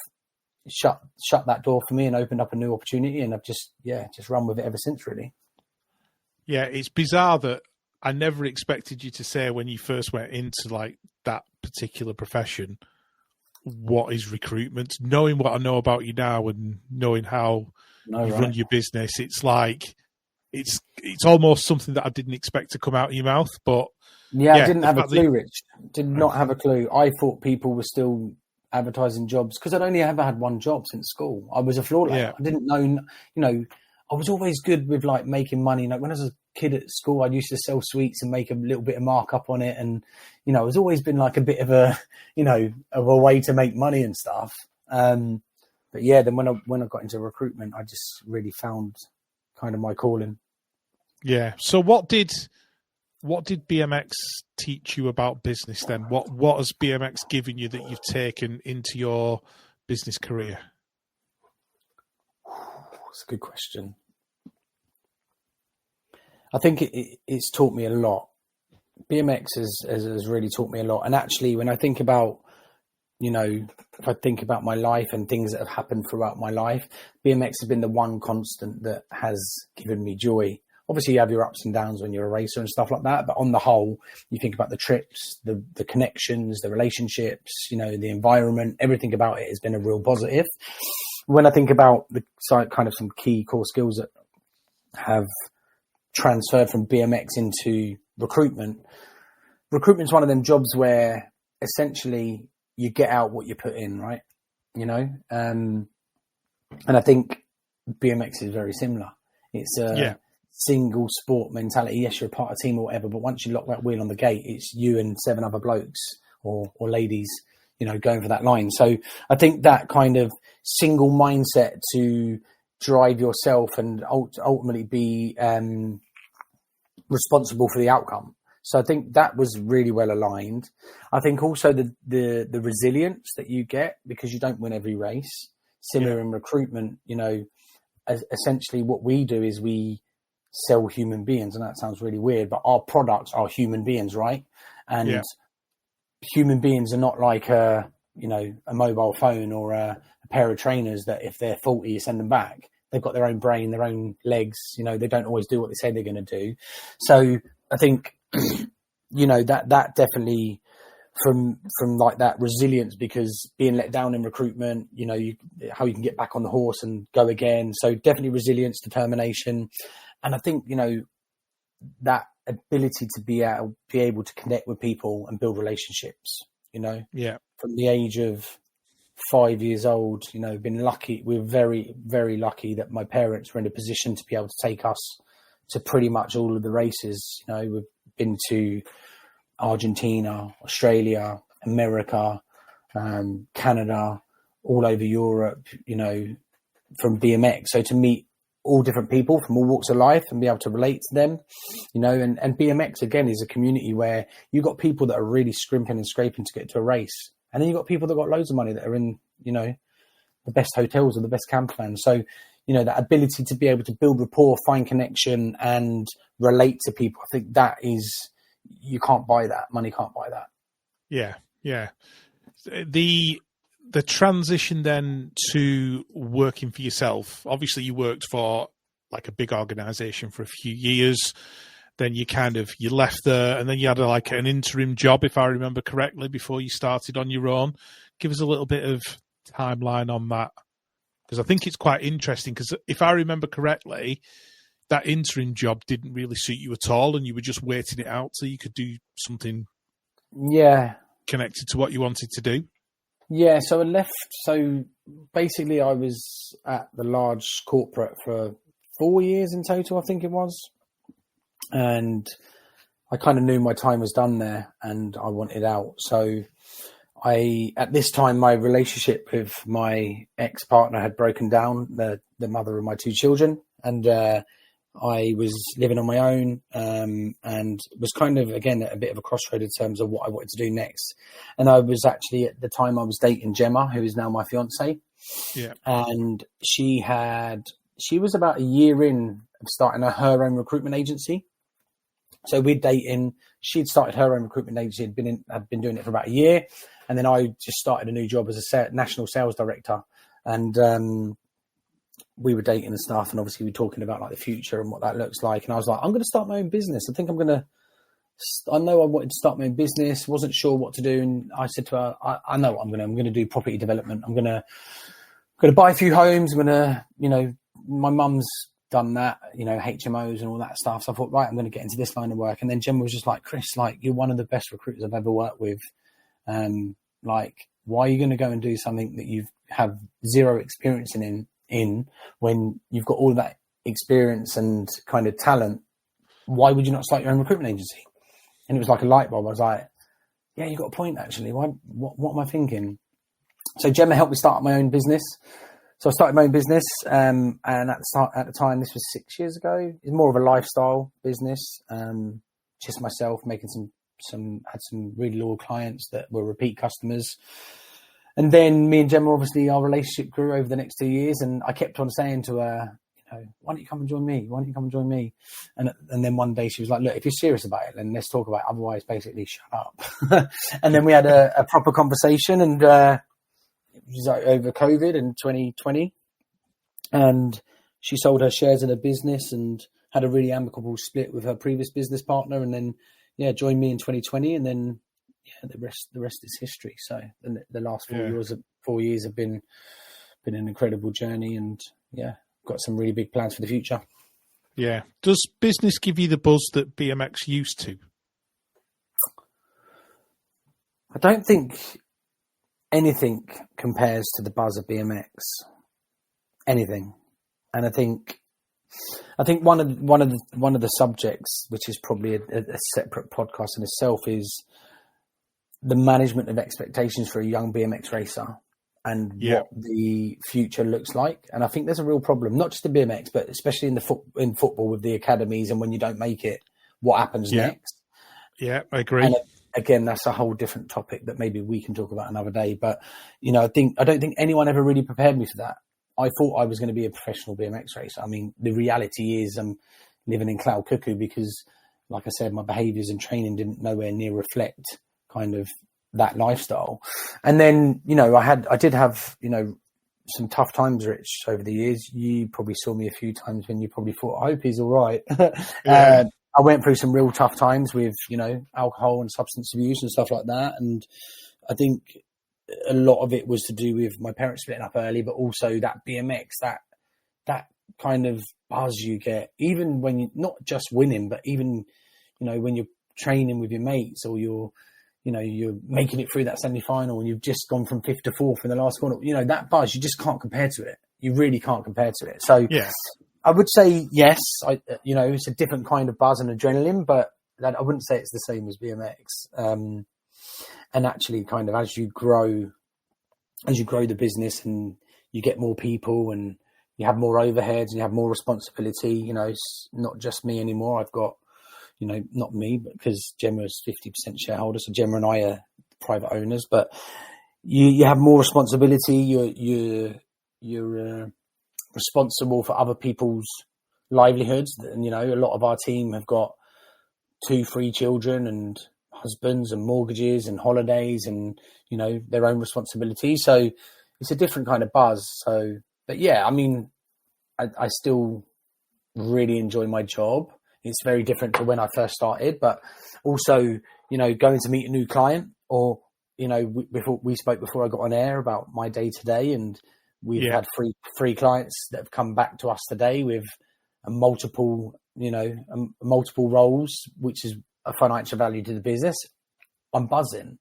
shut that door for me and opened up a new opportunity, and I've just run with it ever since, really. Yeah, it's bizarre that I never expected you to say when you first went into like that particular profession, what is recruitment? Knowing what I know about you now and knowing how you run your business, it's like it's almost something that I didn't expect to come out of your mouth. But I didn't have a clue, Rich. Did not have a clue. I thought people were still advertising jobs because I'd only ever had one job since school. I was a floor layer. I didn't know, you know, I was always good with like making money. Like when I was a kid at school, I used to sell sweets and make a little bit of markup on it. And, you know, it's always been like a bit of a, you know, of a way to make money and stuff. But yeah, then when I got into recruitment, I just really found kind of my calling. Yeah. So what did BMX teach you about business then? What has BMX given you that you've taken into your business career? That's a good question. I think it's taught me a lot. BMX has really taught me a lot. And actually, when I think about, you know, if I think about my life and things that have happened throughout my life, BMX has been the one constant that has given me joy. Obviously, you have your ups and downs when you're a racer and stuff like that. But on the whole, you think about the trips, the connections, the relationships, you know, the environment, everything about it has been a real positive. When I think about the kind of some key core skills that have transferred from BMX into recruitment is one of them jobs where essentially you get out what you put in, right? You know? And I think BMX is very similar. It's single sport mentality. Yes, you're a part of a team or whatever, but once you lock that wheel on the gate, it's you and 7 other blokes or ladies, you know, going for that line. So I think that kind of single mindset to drive yourself and ultimately be responsible for the outcome. So I think that was really well aligned. I think also the resilience that you get because you don't win every race. Similar in recruitment, you know, essentially what we do is we sell human beings. And that sounds really weird, but our products are human beings, right? And human beings are not like a mobile phone or a pair of trainers that if they're faulty, you send them back. They've got their own brain, their own legs. They don't always do what they say they're going to do. So I think, that definitely from like that resilience, because being let down in recruitment, how you can get back on the horse and go again. So definitely resilience, determination. And I think, that ability to be able to connect with people and build relationships, from the age of 5 years old, been lucky. We're very, very lucky that my parents were in a position to be able to take us to pretty much all of the races. We've been to Argentina, Australia, America, Canada, all over Europe, from BMX. So to meet all different people from all walks of life and be able to relate to them, and BMX again is a community where you've got people that are really scrimping and scraping to get to a race. And then you've got people that got loads of money that are in, the best hotels or the best camper vans. So, that ability to be able to build rapport, find connection and relate to people. I think that is, you can't buy that. Money can't buy that. Yeah. Yeah. The transition then to working for yourself, obviously you worked for like a big organization for a few years. Then you left there, and then you had an interim job, if I remember correctly, before you started on your own. Give us a little bit of timeline on that, because I think it's quite interesting, because if I remember correctly, that interim job didn't really suit you at all, and you were just waiting it out so you could do something connected to what you wanted to do. Yeah, so I left. So basically I was at the large corporate for 4 years in total, I think it was. And I kind of knew my time was done there and I wanted out. So at this time, my relationship with my ex-partner had broken down, the mother of my two children. And I was living on my own and was kind of, again, at a bit of a crossroad in terms of what I wanted to do next. And I was actually, at the time, I was dating Gemma, who is now my fiance. Yeah. And she was about a year in of starting her own recruitment agency. So we're dating. She'd started her own recruitment agency, had been doing it for about a year. And then I just started a new job as a national sales director. And we were dating and stuff. And obviously we were talking about like the future and what that looks like. And I was like, I'm going to start my own business. I know I wanted to start my own business. Wasn't sure what to do. And I said to her, I know what I'm going to do property development. I'm going to buy a few homes. I'm going to, my mum's done that, HMOs and all that stuff. So I thought, right, I'm going to get into this line of work. And then Gemma was just like, Chris, like, you're one of the best recruiters I've ever worked with. Like, why are you going to go and do something that you have zero experience in when you've got all of that experience and kind of talent? Why would you not start your own recruitment agency? And it was like a light bulb. I was like, yeah, you got a point, actually. What am I thinking? So Gemma helped me start my own business. So I started my own business, and at the time, this was 6 years ago. It's more of a lifestyle business. Just myself making had some really loyal clients that were repeat customers. And then me and Gemma, obviously, our relationship grew over the next 2 years, and I kept on saying to her, why don't you come and join me? Why don't you come and join me? And then one day she was like, look, if you're serious about it, then let's talk about it. Otherwise, basically, shut up. And then we had a proper conversation, and it was over COVID in 2020, and she sold her shares in a business and had a really amicable split with her previous business partner, and then joined me in 2020, and then the rest is history. So the last 4 years have been an incredible journey, and got some really big plans for the future. Yeah. Does business give you the buzz that BMX used to? I don't think anything compares to the buzz of BMX. Anything. And I think one of the subjects, which is probably a separate podcast in itself, is the management of expectations for a young BMX racer and what the future looks like. And I think there's a real problem, not just in BMX, but especially in football with the academies, and when you don't make it, what happens next? Yeah, I agree. And again, that's a whole different topic that maybe we can talk about another day. But, I don't think anyone ever really prepared me for that. I thought I was going to be a professional BMX racer. I mean, the reality is, living in Cloud Cuckoo because, like I said, my behaviours and training didn't nowhere near reflect kind of that lifestyle. And then, you know, I did have, you know, some tough times, Rich, over the years. You probably saw me a few times when you probably thought, I hope he's all right. Yeah. I went through some real tough times with, you know, alcohol and substance abuse and stuff like that. And I think a lot of it was to do with my parents splitting up early, but also that BMX, that kind of buzz you get, even when you're not just winning, but even, you know, when you're training with your mates or you're making it through that semi-final and you've just gone from 5th to 4th in the last corner, you know, that buzz, you just can't compare to it. You really can't compare to it. So yeah. I would say, yes, you know, it's a different kind of buzz and adrenaline, but I wouldn't say it's the same as BMX. And actually kind of as you grow the business and you get more people and you have more overheads and you have more responsibility, you know, it's not just me anymore. I've got, you know, not me, but because Gemma is 50% shareholder. So Gemma and I are private owners, but you have more responsibility. You're responsible for other people's livelihoods. And, you know, a lot of our team have got 2-3 children and husbands and mortgages and holidays and, you know, their own responsibilities. So it's a different kind of buzz. So, but yeah, I mean, I still really enjoy my job. It's very different to when I first started, but also, you know, going to meet a new client or, you know, we spoke before I got on air about my day to day, and we've had three clients that have come back to us today with multiple roles, which is a financial value to the business. I'm buzzing.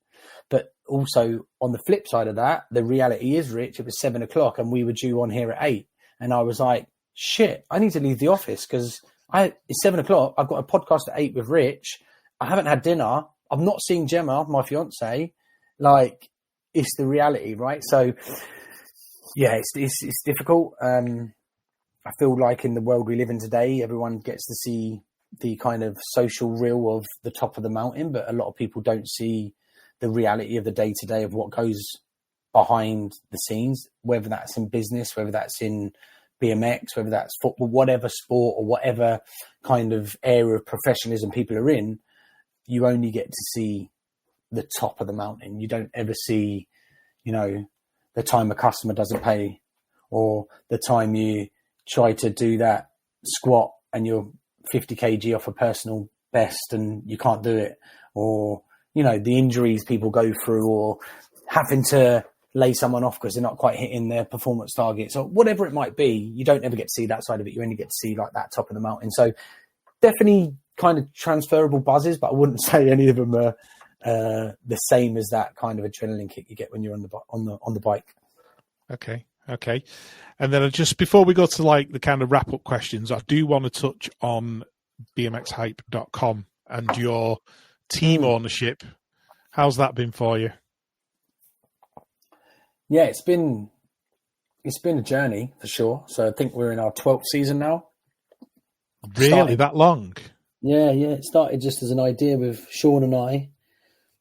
But also on the flip side of that, the reality is, Rich, it was 7:00 and we were due on here at 8. And I was like, shit, I need to leave the office because it's 7:00. I've got a podcast at 8 with Rich. I haven't had dinner. I'm not seeing Gemma, my fiance. Like, it's the reality, right? So yeah, it's difficult. I feel like in the world we live in today, everyone gets to see the kind of social reel of the top of the mountain, but a lot of people don't see the reality of the day to day of what goes behind the scenes, whether that's in business, whether that's in BMX, whether that's football, whatever sport or whatever kind of area of professionalism people are in. You only get to see the top of the mountain. You don't ever see, you know, the time a customer doesn't pay, or the time you try to do that squat and you're 50 kg off a personal best and you can't do it, or, you know, the injuries people go through, or having to lay someone off because they're not quite hitting their performance targets, or whatever it might be. You don't ever get to see that side of it. You only get to see like that top of the mountain. So definitely kind of transferable buzzes, but I wouldn't say any of them are the same as that kind of adrenaline kick you get when you're on the bike. Okay. And then just before we go to like the kind of wrap up questions, I do want to touch on bmxhype.com and your team ownership. How's that been for you? Yeah, it's been a journey for sure. So I think we're in our 12th season now. Really? That long? Yeah. It started just as an idea with Sean and I.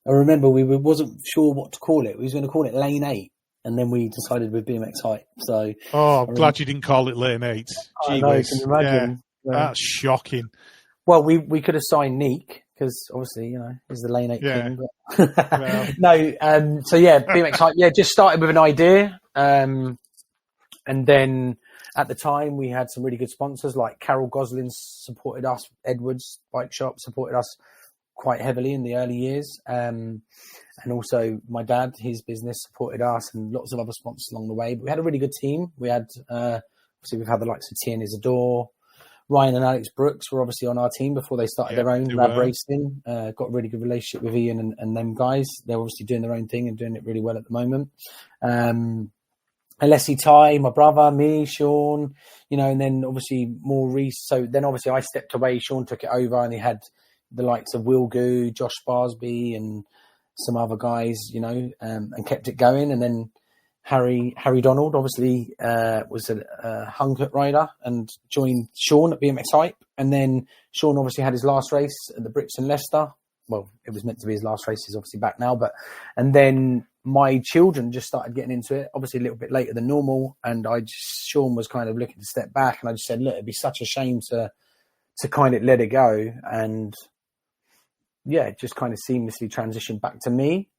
I remember we wasn't sure what to call it. We was going to call it Lane 8. And then we decided with BMX Hype. So, I'm glad you didn't call it Lane 8. I know, can you imagine? Yeah, that's shocking. Well, we could have signed Neek because obviously, you know, he's the Lane 8 king. But... well. No, so yeah, BMX Hype. Yeah, just started with an idea. And then at the time we had some really good sponsors like Carol Gosling supported us, Edwards Bike Shop supported us quite heavily in the early years. And also my dad, his business supported us, and lots of other sponsors along the way. But we had a really good team. We had, obviously we've had the likes of Tian Isidore, Ryan and Alex Brooks were obviously on our team before they started their own lab racing. Got a really good relationship with Ian and them guys. They're obviously doing their own thing and doing it really well at the moment. Alessi Ty, my brother, me, Sean, you know, and then obviously more Reese. So then obviously I stepped away, Sean took it over, and he had the likes of Will Goo, Josh Sparsby and some other guys, you know, and kept it going. And then Harry Donald obviously was a hung cut rider and joined Sean at BMX Hype. And then Sean obviously had his last race at the Brits in Leicester. Well, it was meant to be his last race. He's obviously back now. And then my children just started getting into it, obviously a little bit later than normal. And Sean was kind of looking to step back. And I just said, look, it'd be such a shame to to kind of let it go and just kind of seamlessly transitioned back to me.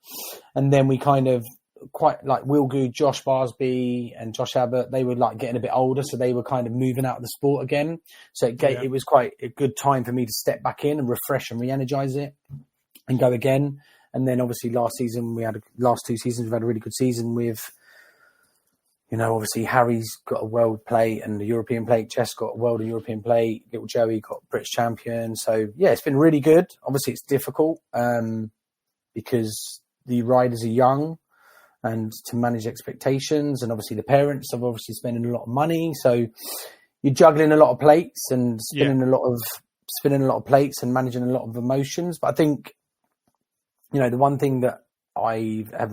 And then we kind of quite like Will Good, Josh Barsby and Josh Abbott, they were like getting a bit older, so they were kind of moving out of the sport again. So it was quite a good time for me to step back in and refresh and re-energize it and go again. And then obviously last two seasons, we've had a really good season with, obviously Harry's got a world plate and the European plate. Jess got a world and European plate. Little Joey got British champion. So yeah, it's been really good. Obviously it's difficult because the riders are young and to manage expectations. And obviously the parents are obviously spending a lot of money. So you're juggling a lot of plates and spinning a lot of plates and managing a lot of emotions. But I think, the one thing that I have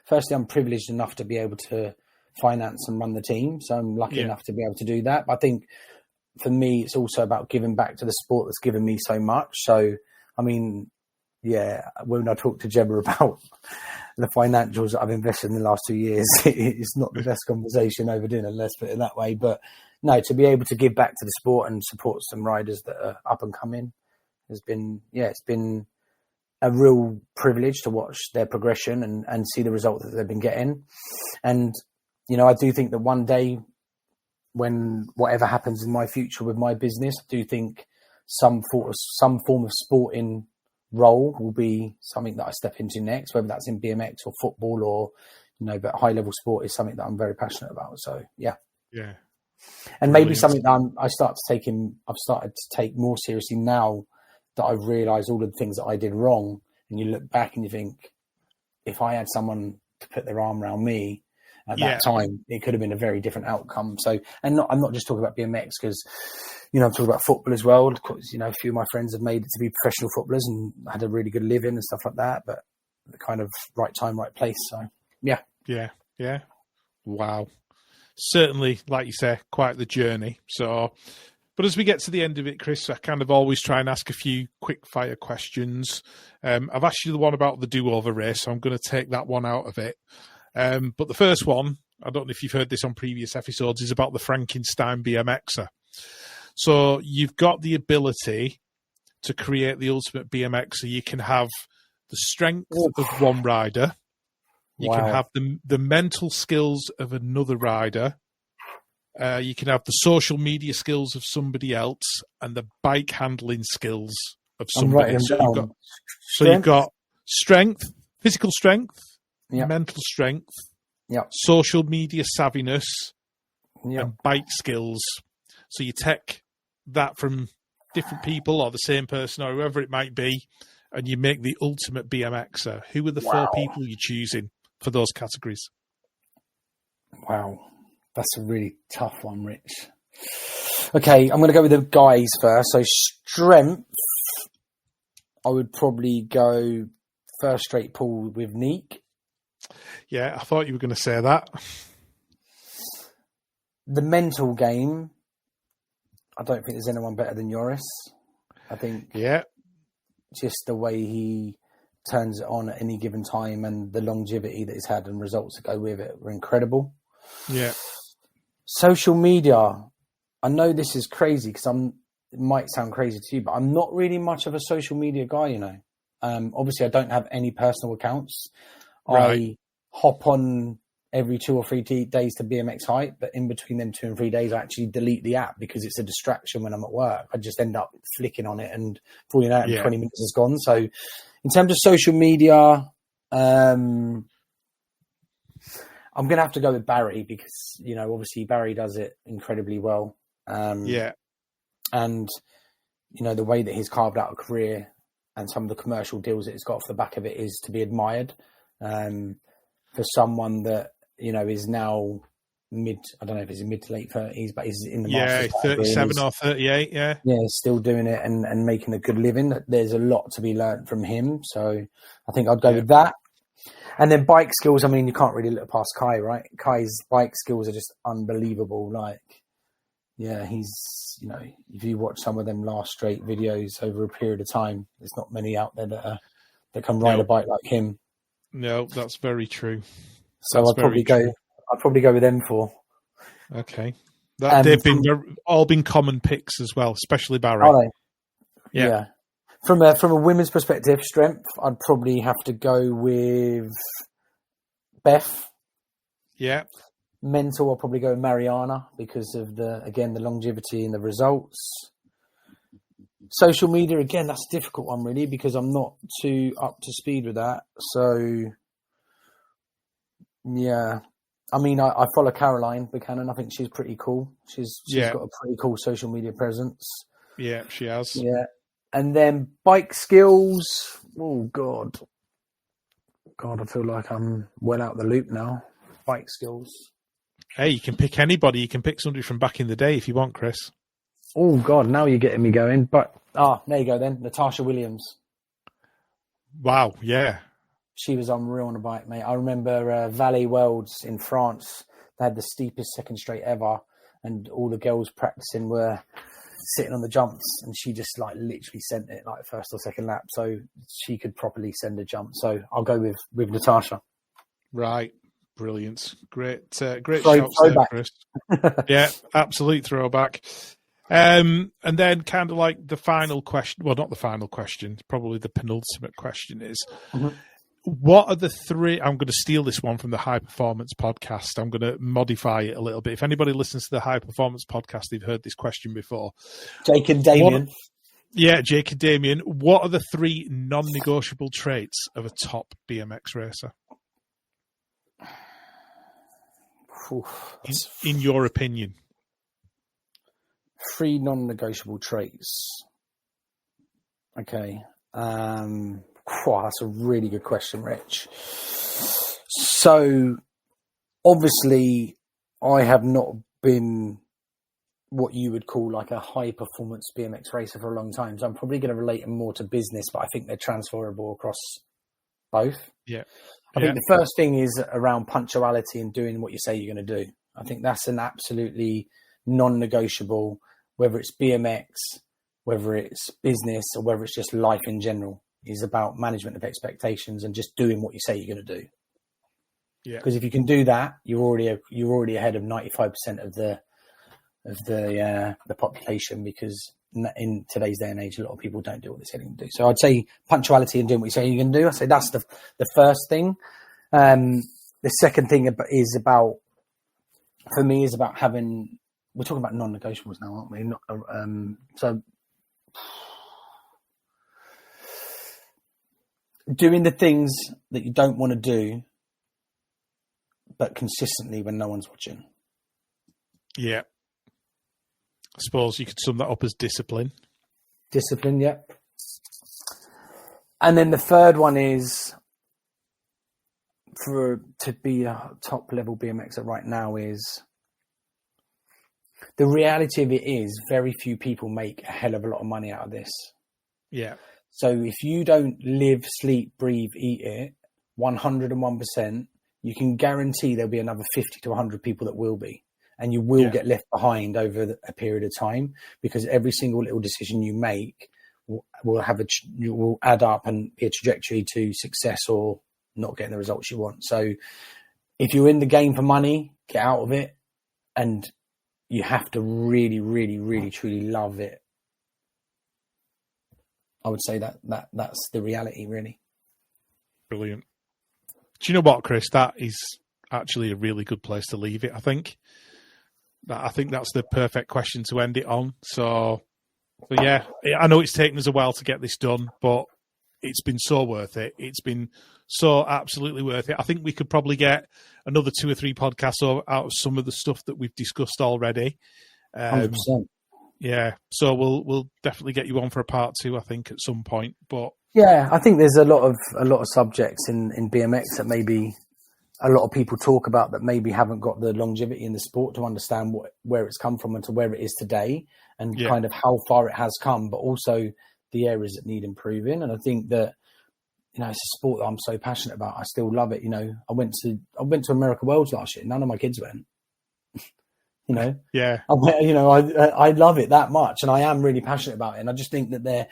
firstly, I'm privileged enough to be able to finance and run the team. So I'm lucky enough to be able to do that. But I think for me, it's also about giving back to the sport that's given me so much. So, I mean, when I talk to Gemma about the financials that I've invested in the last 2 years, it's not the best conversation over dinner, let's put it that way. But no, to be able to give back to the sport and support some riders that are up and coming has been, it's been a real privilege to watch their progression and see the result that they've been getting. And, I do think that one day when whatever happens in my future with my business, I do think some form of sporting role will be something that I step into next, whether that's in BMX or football or, but high level sport is something that I'm very passionate about. So, yeah. Yeah. And maybe something that I've started to take more seriously now that I've realised all of the things that I did wrong. And you look back and you think, if I had someone to put their arm around me at that time, it could have been a very different outcome. So, I'm not just talking about BMX because, I'm talking about football as well. Of course, a few of my friends have made it to be professional footballers and had a really good living and stuff like that. But the kind of right time, right place. So, yeah. Yeah. Yeah. Wow. Certainly, like you say, quite the journey. So, but as we get to the end of it, Chris, I kind of always try and ask a few quick fire questions. I've asked you the one about the do-over race, so I'm going to take that one out of it. But the first one, I don't know if you've heard this on previous episodes, is about the Frankenstein BMXer. So you've got the ability to create the ultimate BMXer. You can have the strength of one rider. You can have the mental skills of another rider. You can have the social media skills of somebody else and the bike handling skills of somebody. You've got strength, physical strength, mental strength, social media savviness, and bike skills. So you take that from different people or the same person or whoever it might be, and you make the ultimate BMXer. Who are the four people you're choosing for those categories? Wow. That's a really tough one, Rich. Okay, I'm going to go with the guys first. So strength, I would probably go first straight pull with Neek. Yeah, I thought you were going to say that. The mental game, I don't think there's anyone better than Joris. I think just the way he turns it on at any given time and the longevity that he's had and results that go with it were incredible. Yeah. Social media, I know this is crazy because it might sound crazy to you, but I'm not really much of a social media guy, Obviously, I don't have any personal accounts. Right. I hop on every 2 or 3 days to BMX Hype, but in between them 2 and 3 days, I actually delete the app because it's a distraction when I'm at work. I just end up flicking on it and falling out in 20 minutes is gone. So in terms of social media, I'm going to have to go with Barry because, obviously Barry does it incredibly well. And, the way that he's carved out a career and some of the commercial deals that he's got off the back of it is to be admired. For someone that, is now I don't know if he's in mid to late 30s, but he's in the Masters 37 or 38, Yeah, still doing it and making a good living. There's a lot to be learned from him. So I think I'd go with that. And then bike skills, I mean, you can't really look past Kai, right? Kai's bike skills are just unbelievable. He's, if you watch some of them last straight videos over a period of time, there's not many out there that can ride a bike like him. No, that's very true. So I'd probably go with them 4. Okay. They've all been common picks as well, especially Barry. Are they? Yeah. From a women's perspective, strength, I'd probably have to go with Beth. Yeah. Mental, I'll probably go with Mariana because of the longevity and the results. Social media, again, that's a difficult one really because I'm not too up to speed with that. So, yeah. I mean, I follow Caroline Buchanan. I think she's pretty cool. She's got a pretty cool social media presence. Yeah, she has. Yeah. And then bike skills. Oh, God, I feel like I'm well out the loop now. Bike skills. Hey, you can pick anybody. You can pick somebody from back in the day if you want, Chris. Oh, God, now you're getting me going. But, there you go then. Natasha Williams. Wow, yeah. She was unreal on a bike, mate. I remember Valley Worlds in France. They had the steepest second straight ever, and all the girls practicing were sitting on the jumps, and she just literally sent it first or second lap, so she could properly send a jump. So I'll go with Natasha. Right, brilliant, great shout throwback. there, Chris. Yeah, absolute throwback. And then kind of like the final question, well, not the final question, probably the penultimate question is. Mm-hmm. What are the three? I'm going to steal this one from the High Performance podcast. I'm going to modify it a little bit. If anybody listens to the High Performance podcast, they've heard this question before. Jake and Damien. Jake and Damien. What are the three non-negotiable traits of a top BMX racer? In your opinion. Three non-negotiable traits. Okay. That's a really good question, Rich. So, obviously, I have not been what you would call a high-performance BMX racer for a long time. So I'm probably going to relate them more to business, but I think they're transferable across both. Yeah. I think the first thing is around punctuality and doing what you say you're going to do. I think that's an absolutely non-negotiable, whether it's BMX, whether it's business, or whether it's just life in general. Is about management of expectations and just doing what you say you're going to do. Yeah. Because if you can do that, you're already ahead of 95% of the population. Because in today's day and age, a lot of people don't do what they say they're going to do. So I'd say punctuality and doing what you say you're going to do. I say that's the first thing. The second thing is about having. We're talking about non-negotiables now, aren't we? So. Doing the things that you don't want to do, but consistently when no one's watching. Yeah. I suppose you could sum that up as discipline. Discipline, yeah. And then the third one is, to be a top level BMXer right now, is the reality of it is very few people make a hell of a lot of money out of this. Yeah. So if you don't live, sleep, breathe, eat it 101%, you can guarantee there'll be another 50 to 100 people that will be. And you will get left behind over a period of time because every single little decision you make will add up and be a trajectory to success or not getting the results you want. So if you're in the game for money, get out of it. And you have to really, really, really, truly love it. I would say that's the reality, really. Brilliant. Do you know what, Chris? That is actually a really good place to leave it, I think. I think that's the perfect question to end it on. So yeah, I know it's taken us a while to get this done, but it's been so worth it. It's been so absolutely worth it. I think we could probably get another 2 or 3 podcasts out of some of the stuff that we've discussed already. 100%. Yeah, so we'll definitely get you on for a part 2, I think, at some point. But yeah, I think there's a lot of subjects in BMX that maybe a lot of people talk about that maybe haven't got the longevity in the sport to understand where it's come from and to where it is today, and kind of how far it has come, but also the areas that need improving. And I think that it's a sport that I'm so passionate about. I still love it. I went to America Worlds last year. None of my kids went. Yeah. I love it that much, and I am really passionate about it. And I just think that they're,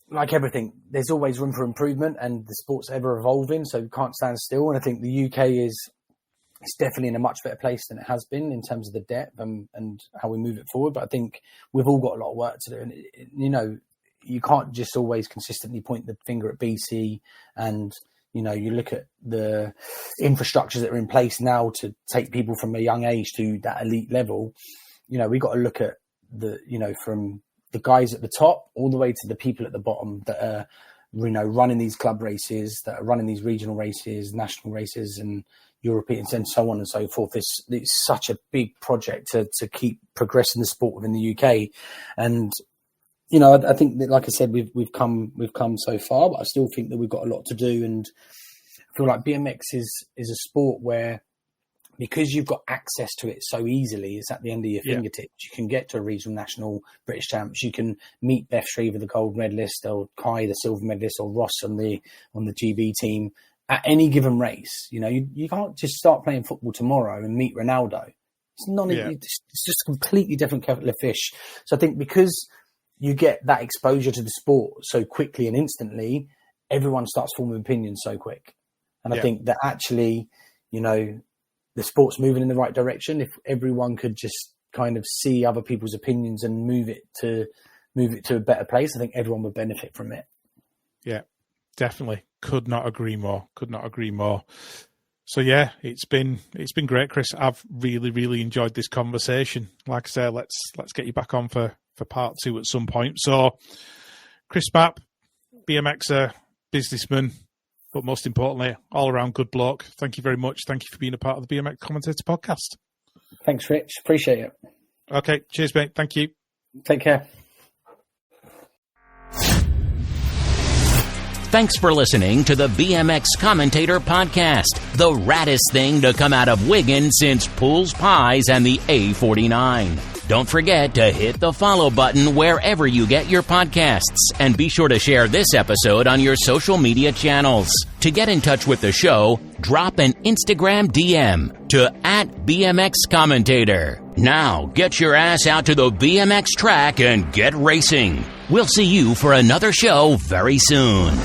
like everything, there's always room for improvement, and the sport's ever evolving, so you can't stand still. And I think the UK is it's definitely in a much better place than it has been in terms of the depth and how we move it forward. But I think we've all got a lot of work to do. And, you know, you can't just always consistently point the finger at BC. And, you know, you look at the infrastructures that are in place now to take people from a young age to that elite level. You know, we've got to look at from the guys at the top all the way to the people at the bottom that are, you know, running these club races, that are running these regional races, national races and Europeans and so on and so forth. It's such a big project to keep progressing the sport within the UK. And, you know, I think that, like I said, we've come so far, but I still think that we've got a lot to do. And I feel like BMX is a sport where, because you've got access to it so easily, it's at the end of your fingertips. You can get to a regional, national, British champs. You can meet Beth Shrever, the gold medalist, or Kai, the silver medalist, or Ross on the GB team at any given race. You know, you can't just start playing football tomorrow and meet Ronaldo. It's just a completely different kettle of fish. So I think because you get that exposure to the sport so quickly and instantly, everyone starts forming opinions so quick. And I think that actually, you know, the sport's moving in the right direction. If everyone could just kind of see other people's opinions and move it to a better place, I think everyone would benefit from it. Yeah, definitely. Could not agree more. So yeah, it's been great, Chris. I've really, really enjoyed this conversation. Like I say, let's get you back on for part 2 at some point. So Chris Mapp, BMXer, businessman, but most importantly, all around good bloke. Thank you very much. Thank you for being a part of the BMX Commentator podcast. Thanks, Rich. Appreciate it. Okay. Cheers, mate. Thank you. Take care. Thanks for listening to the BMX Commentator Podcast, the raddest thing to come out of Wigan since Pools Pies and the A49. Don't forget to hit the follow button wherever you get your podcasts, and be sure to share this episode on your social media channels. To get in touch with the show, drop an Instagram DM to @BMX Commentator. Now, get your ass out to the BMX track and get racing. We'll see you for another show very soon.